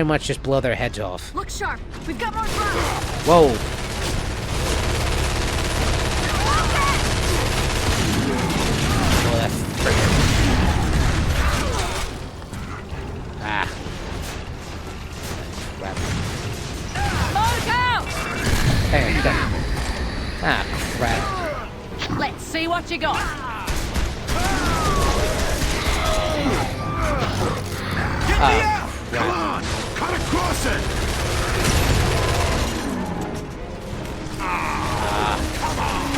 much just blow their heads off. Look sharp. We've got more ground. Whoa. Well, that's friggin'. Ah. Hey, go. Ah, crap. Let's see what you got. Get me out! Come on! Cut across it! Come on!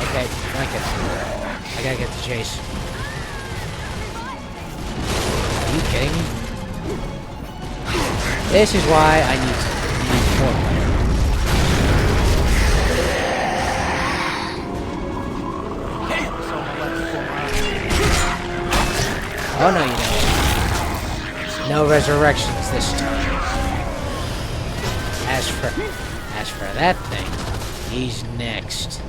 Okay, blanket. I gotta get the chase. Are you kidding me? This is why I need 4 players. Oh, no, you don't. No resurrections this time. As for that thing, he's next.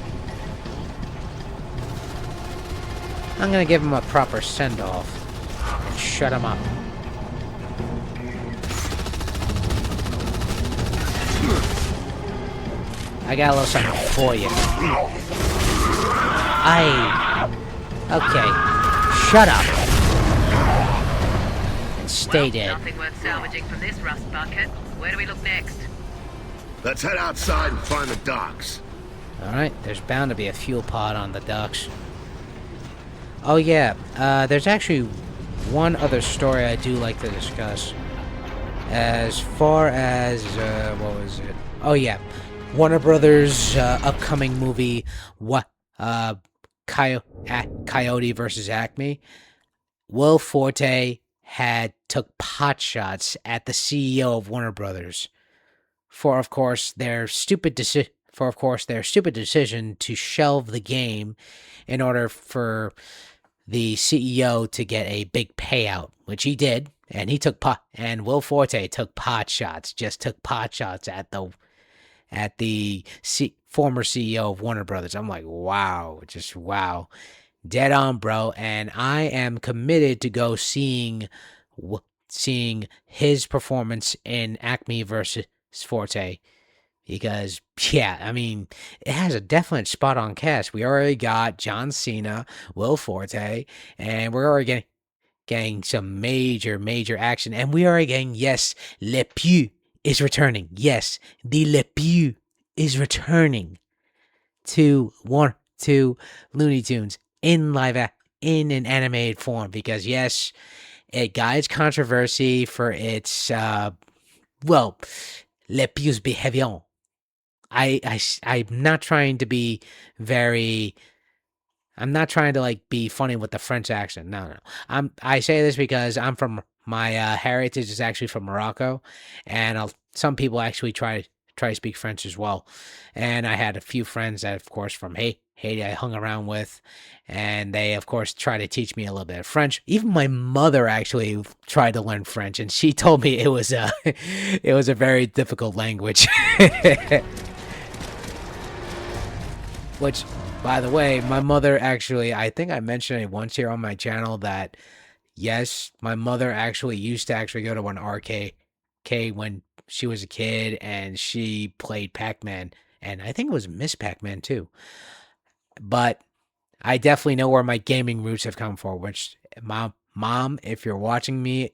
I'm gonna give him a proper send-off and shut him up. I got a little something for you. Okay. Shut up. And stay dead. Nothing worth salvaging from this rust bucket. Where do we look next? Let's head outside and find the docks. Alright, there's bound to be a fuel pod on the docks. Oh yeah, there's actually one other story I do like to discuss. As far as, what was it? Oh yeah, Warner Brothers' upcoming movie, Coyote versus Acme. Will Forte took pot shots at the CEO of Warner Brothers for, of course, their stupid decision to shelve the game in order for the CEO to get a big payout, which he did, and and Will Forte took pot shots at the former CEO of Warner Brothers. I'm like, wow, just wow. Dead on, bro. And I am committed to go seeing his performance in Acme versus Forte. Because, yeah, I mean, it has a definite spot-on cast. We already got John Cena, Will Forte, and we're already getting some major action. And we are getting, yes, Le Pew is returning. Yes, the Le Pew is returning to Looney Tunes in in an animated form. Because, yes, it got its controversy for its, Le Pew's behavior. I'm not trying to be I'm not trying to like be funny with the French accent. No. I say this because I'm from my heritage is actually from Morocco, and some people actually try to speak French as well. And I had a few friends that, of course, from Haiti I hung around with, and they, of course, try to teach me a little bit of French. Even my mother actually tried to learn French, and she told me it was a very difficult language. Which, by the way, my mother actually, I think I mentioned it once here on my channel that, yes, my mother actually used to go to an arcade when she was a kid, and she played Pac-Man, and I think it was Miss Pac-Man too. But I definitely know where my gaming roots have come from, which, Mom, if you're watching me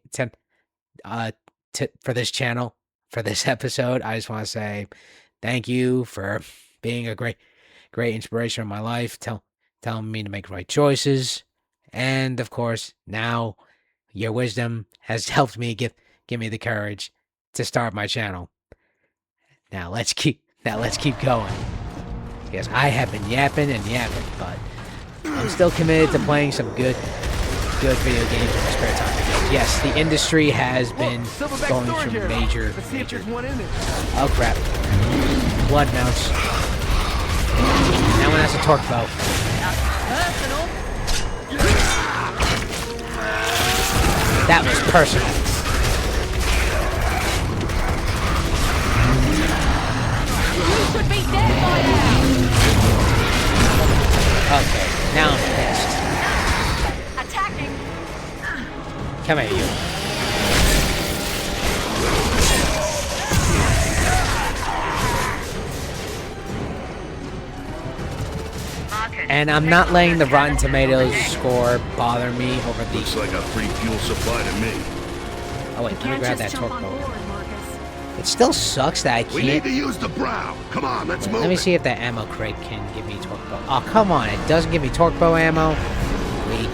for this channel, for this episode, I just want to say thank you for being a great inspiration in my life, telling me to make right choices, and of course, now your wisdom has helped me give me the courage to start my channel. Now let's keep going, because I have been yapping, but I'm still committed to playing some good video games in my spare time. Because yes, the industry has been going through major. Oh crap! Blood mounts. That one has a torque bow. That was personal. You should be dead by now. Okay, now I'm pissed. Attacking. Come here, you. And I'm not letting the Rotten Tomatoes score bother me over the... Looks like a free fuel supply to me. Oh wait, let me grab that torque bow. It still sucks that I can't... We need to use the brow. Come on, let's move. Let me see if that ammo crate can give me torque bow. Oh, come on, it doesn't give me torque bow ammo. Weak.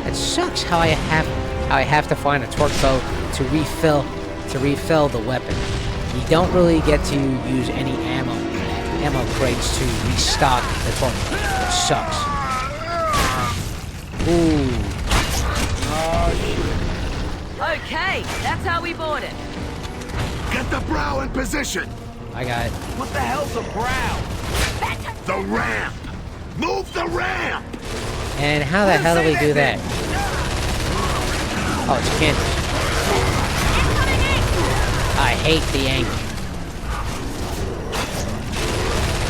It sucks how I have to find a torque bow to refill the weapon. You don't really get to use any ammo crates to restock the torque bow. It sucks. Ooh. Okay, that's how we board it. Get the brow in position. I got it. What the hell's a brow? The ramp. Move the ramp. And how the hell do we do that? Oh, it's can't. I hate the angle.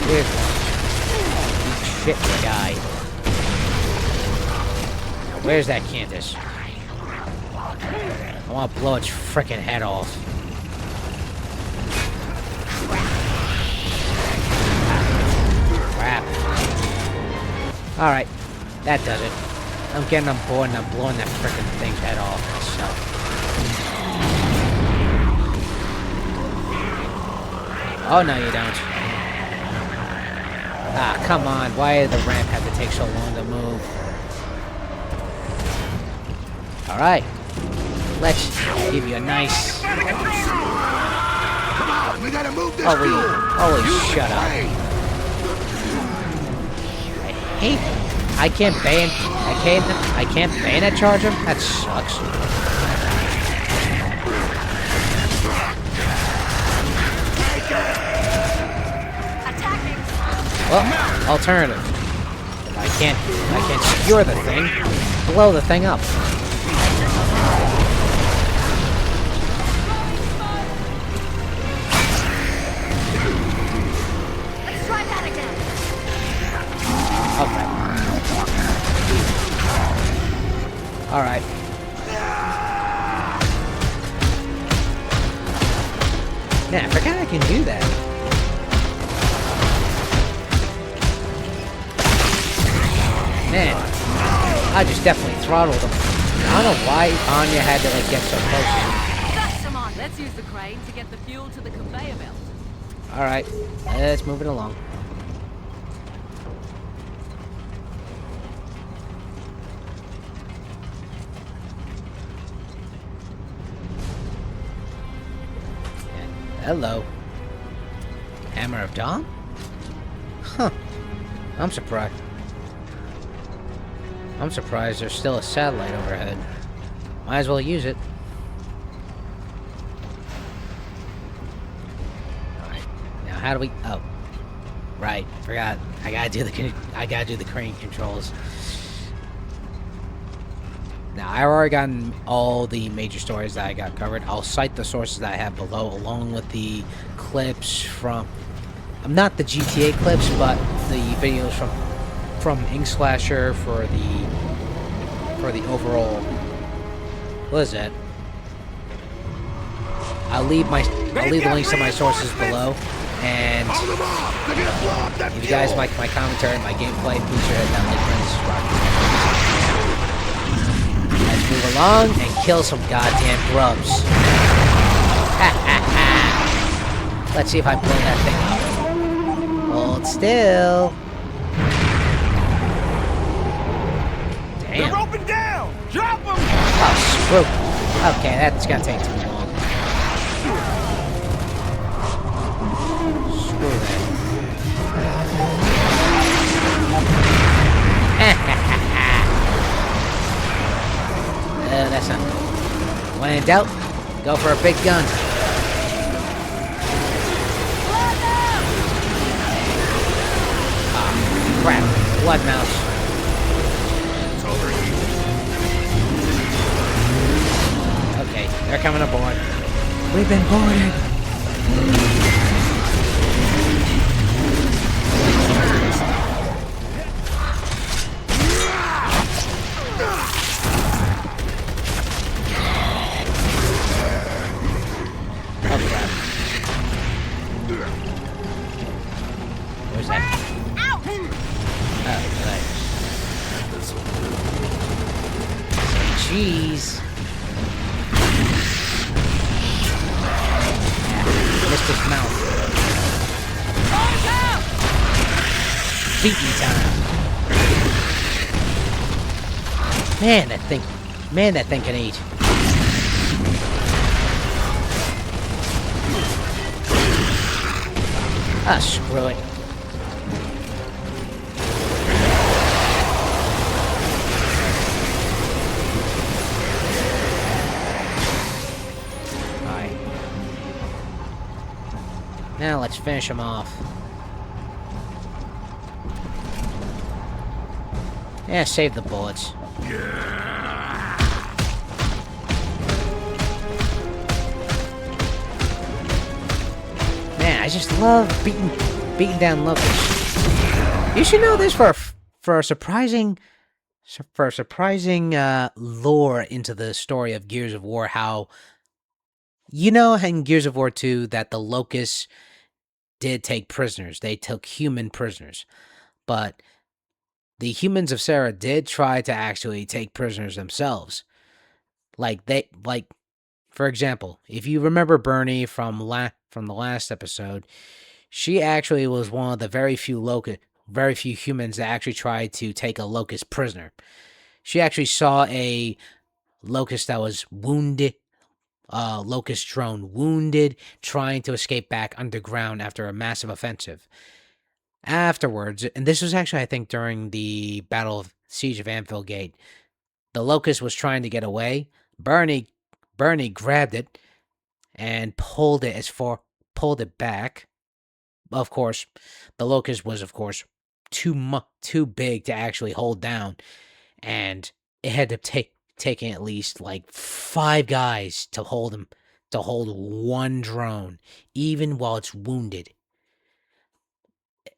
Here's one. Shit, guy. Now, where's that Candace? I want to blow its frickin' head off. crap. Alright, that does it. I'm getting on board and I'm blowing that frickin' thing's head off myself. Oh, no, you don't. Ah, come on. Why did the ramp have to take so long to move? Alright. Let's give you a nice... Come on, we gotta move this Holy fuel. shut up. I hate... I can't bayonet charge him? That sucks. Well, alternative. I can't secure the thing. Blow the thing up. Let's try that again. Okay. Alright. Man, I forgot I can do that. Man, I just definitely throttled him. I don't know why Anya had to like get so close. That's some on. Let's use the crane to get the fuel to the conveyor belt. Alright, let's move it along. Hello. Hammer of Dawn? Huh. I'm surprised. I'm surprised there's still a satellite overhead. Might as well use it. Alright. Now how do we... Oh. Right. Forgot. I gotta do the crane controls. Now, I've already gotten all the major stories that I got covered. I'll cite the sources that I have below, along with the clips from... not the GTA clips, but the videos from Ink Slasher for the overall... What is that? I'll leave the links to my sources below, and if you guys like my commentary and my gameplay, please share that like and subscribe. Let's move along and kill some goddamn grubs. Let's see if I blow that thing up. Hold still. Damn. They're roping down! Drop them! Oh, screw. Okay, that's gonna take too long. Screw that. That's not good. When in doubt, go for a big gun. Ah, crap. Blood mouse. Okay, they're coming aboard. We've been boarded. Oh crap. Where's that? Out! Oh, good. Cheese. Missed his mouth. Beating time. Man, that thing can eat. Ah, screw it. Alright. Now let's finish him off. Yeah, save the bullets. Man, I just love beating down locals. You should know this for a surprising lore into the story of Gears of War. How you know in Gears of War 2 that the locusts did take prisoners. They took human prisoners. but the humans of Sarah did try to actually take prisoners themselves. For example, if you remember Bernie from the last episode, she actually was one of the very few humans that actually tried to take a locust prisoner. She actually saw a locust that was wounded, locust drone wounded, trying to escape back underground after a massive offensive. Afterwards, and this was actually, I think, during the Battle of Siege of Anvil Gate, the locust was trying to get away. Bernie grabbed it and pulled it back. Of course, the locust was, of course, too big to actually hold down, and it had to taking at least like 5 guys to hold one drone, even while it's wounded.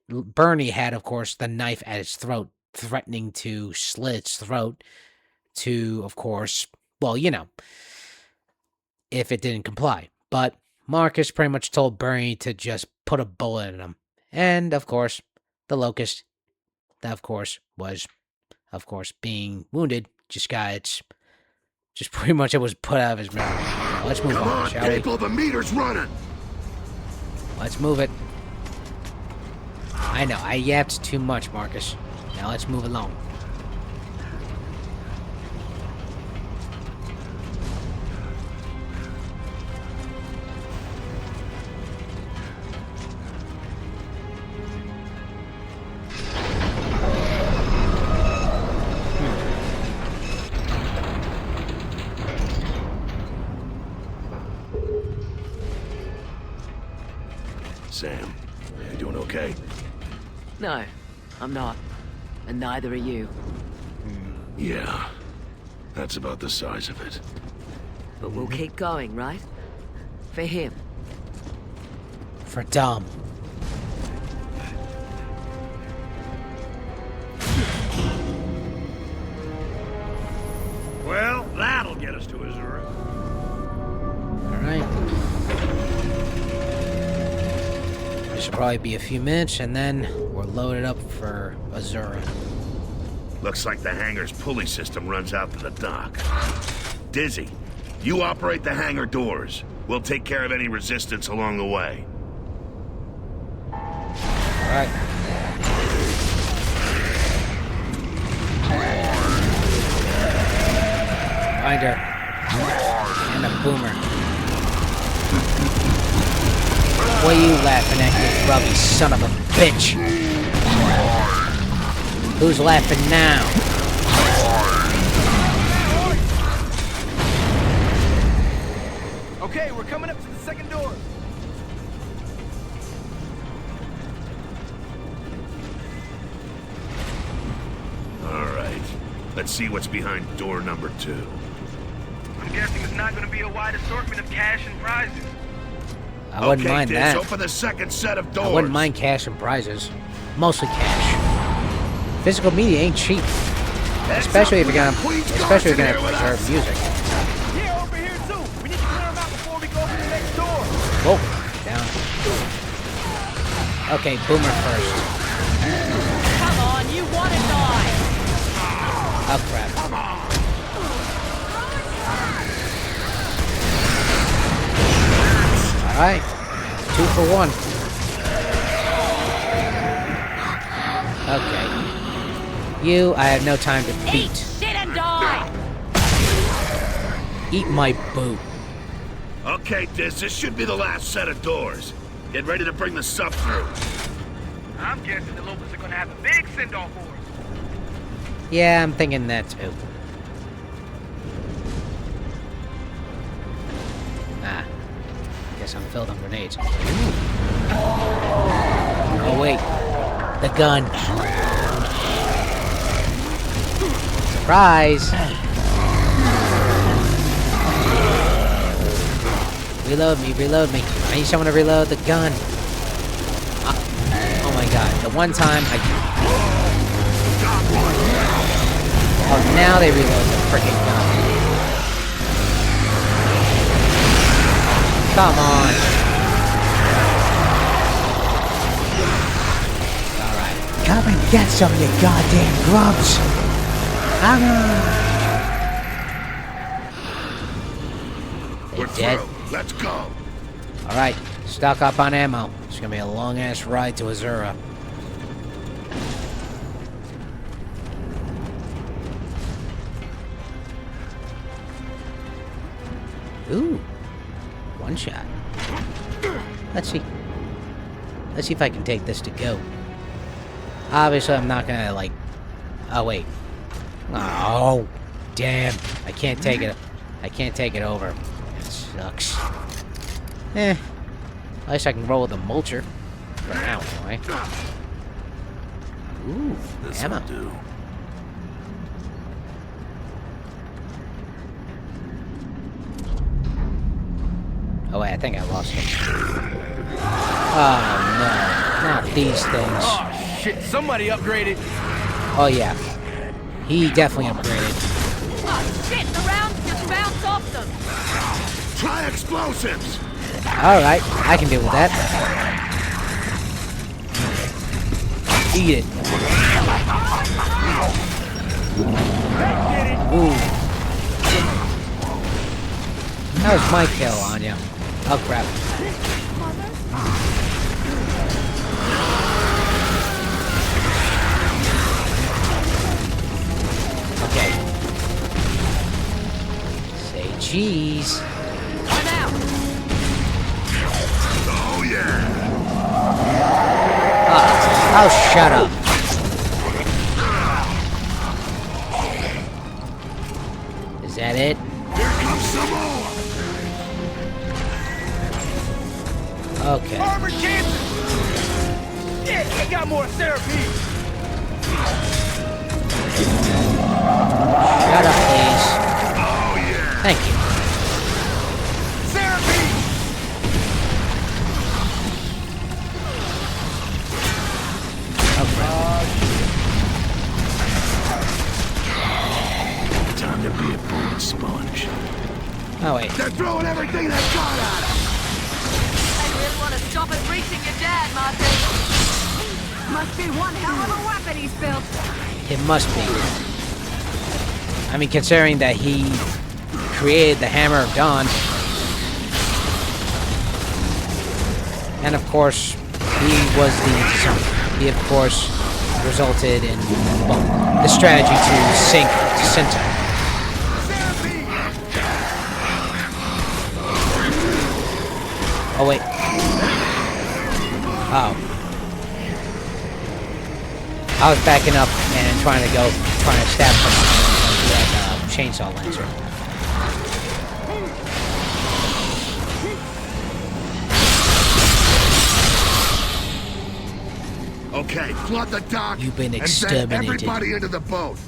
Bernie had, of course, the knife at its throat, threatening to slit its throat to, of course, well, if it didn't comply. But Marcus pretty much told Bernie to just put a bullet in him. And, of course, the locust, that, of course, was, of course, being wounded, just pretty much it was put out of his mouth. Let's move on, shall we? People, the meter's running. Let's move it. I know, I yapped too much, Marcus. Now let's move along. Sam, you doing okay? No, I'm not. And neither are you. Yeah, that's about the size of it. But we'll keep going, right? For him. For Dom. Well, that'll get us to Azura. Alright. It should probably be a few minutes, and then we're loaded up for Azura. Looks like the hangar's pulley system runs out to the dock. Dizzy, you operate the hangar doors. We'll take care of any resistance along the way. Alright. Binder. And a boomer. What are you laughing at, you grubby son of a bitch? Who's laughing now? Okay, we're coming up to the second door. All right, let's see what's behind door number 2. I'm guessing it's not going to be a wide assortment of cash and prizes. I wouldn't mind Diz, that. open the second set of doors. I wouldn't mind cash and prizes. Mostly cash. Physical media ain't cheap. Especially if you're gonna preserve music. Yeah, over here too. We need to clear them out before we go to the next door. Whoa, down. Okay, boomer first. Come on, you want to die! Oh crap. Alright. 2 for 1. Okay. You, I have no time to beat. Eat shit and die! Eat my boot. Okay, Diz, this should be the last set of doors. Get ready to bring the sub through. I'm guessing the locals are going to have a big send-off for us. Yeah, I'm thinking that too. Ah. Guess I'm filled on grenades. Oh wait. The gun. Surprise! Reload me, reload me. I need someone to reload the gun. Oh my god. The one time I... Oh, now they reload the freaking gun. Come on. Alright. Come and get some, you goddamn grubs! They We're dead? through. Let's go. Alright, stock up on ammo. It's gonna be a long-ass ride to Azura. Ooh. One shot. Let's see. Let's see if I can take this to go. Obviously, I'm not gonna, like... Oh, wait. Oh, damn. I can't take it. I can't take it over. That sucks. At least I can roll with a mulcher. For now, anyway. Ooh, ammo. do. Oh, wait, I think I lost him. Oh, no. Not these things. Oh, shit, somebody upgraded. Oh, yeah. He definitely upgraded. Oh, shit! The rounds just bounce off them! Try explosives. Alright, I can deal with that. Eat it. Ooh. That was my kill, Anya. Oh, crap. Okay. Say cheese. I'm out! Oh yeah. Oh, shut up. Is that it? Here comes some more. Okay. Armored cancer! Yeah, he got more therapy! Shut up, please. Oh yeah. Thank you. Therapy! Time to be a bullet sponge. Oh, wait. They're throwing everything they've got at us. I really want to stop us reaching your dad, Martin. Must be one hell of a weapon he's built. It must be. I mean, considering that he created the Hammer of Dawn. And of course, he of course resulted in, well, the strategy to sink Jacinto. Oh, wait. Oh. I was backing up and trying to stab someone with that chainsaw lancer. Okay, flood the dock. You've been and exterminated. send everybody into the boat.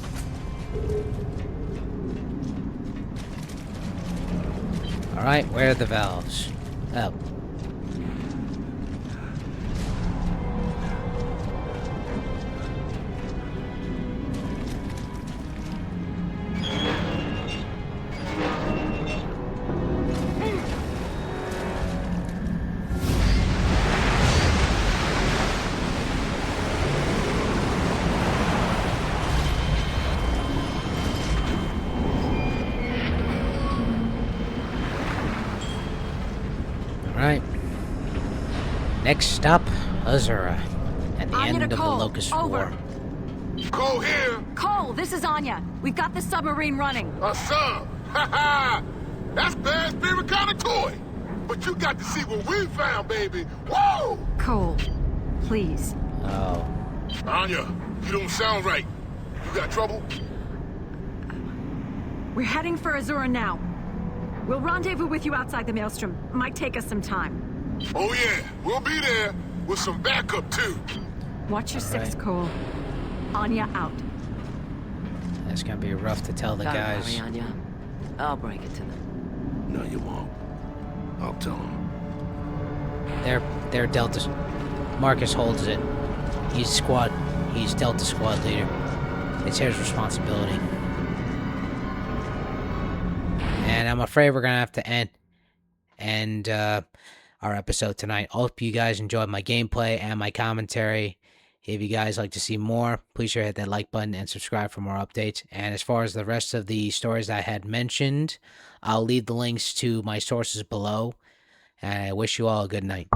Alright, where are the valves? Oh. Alright. Next stop, Azura. And the Anya end to of the Cole. Locust Over. War. Go here. Cole, this is Anya. We've got the submarine running. A sub. Ha ha. That's bad spirit kind of toy. But you got to see what we found, baby. Whoa! Cole, please. Oh. Anya, you don't sound right. You got trouble? We're heading for Azura now. We'll rendezvous with you outside the Maelstrom. Might take us some time. Oh yeah, we'll be there with some backup too. Watch your six, Alright. Cole. Anya out. That's gonna be rough to tell the Don't guys. worry, Anya. I'll break it to them. No, you won't. I'll tell him. They're Delta. Marcus holds it. He's Delta squad leader. It's his responsibility. And I'm afraid we're gonna have to end our episode tonight. I hope you guys enjoyed my gameplay and my commentary. If you guys like to see more, please sure hit that like button and subscribe for more updates. And as far as the rest of the stories I had mentioned, I'll leave the links to my sources below. And I wish you all a good night.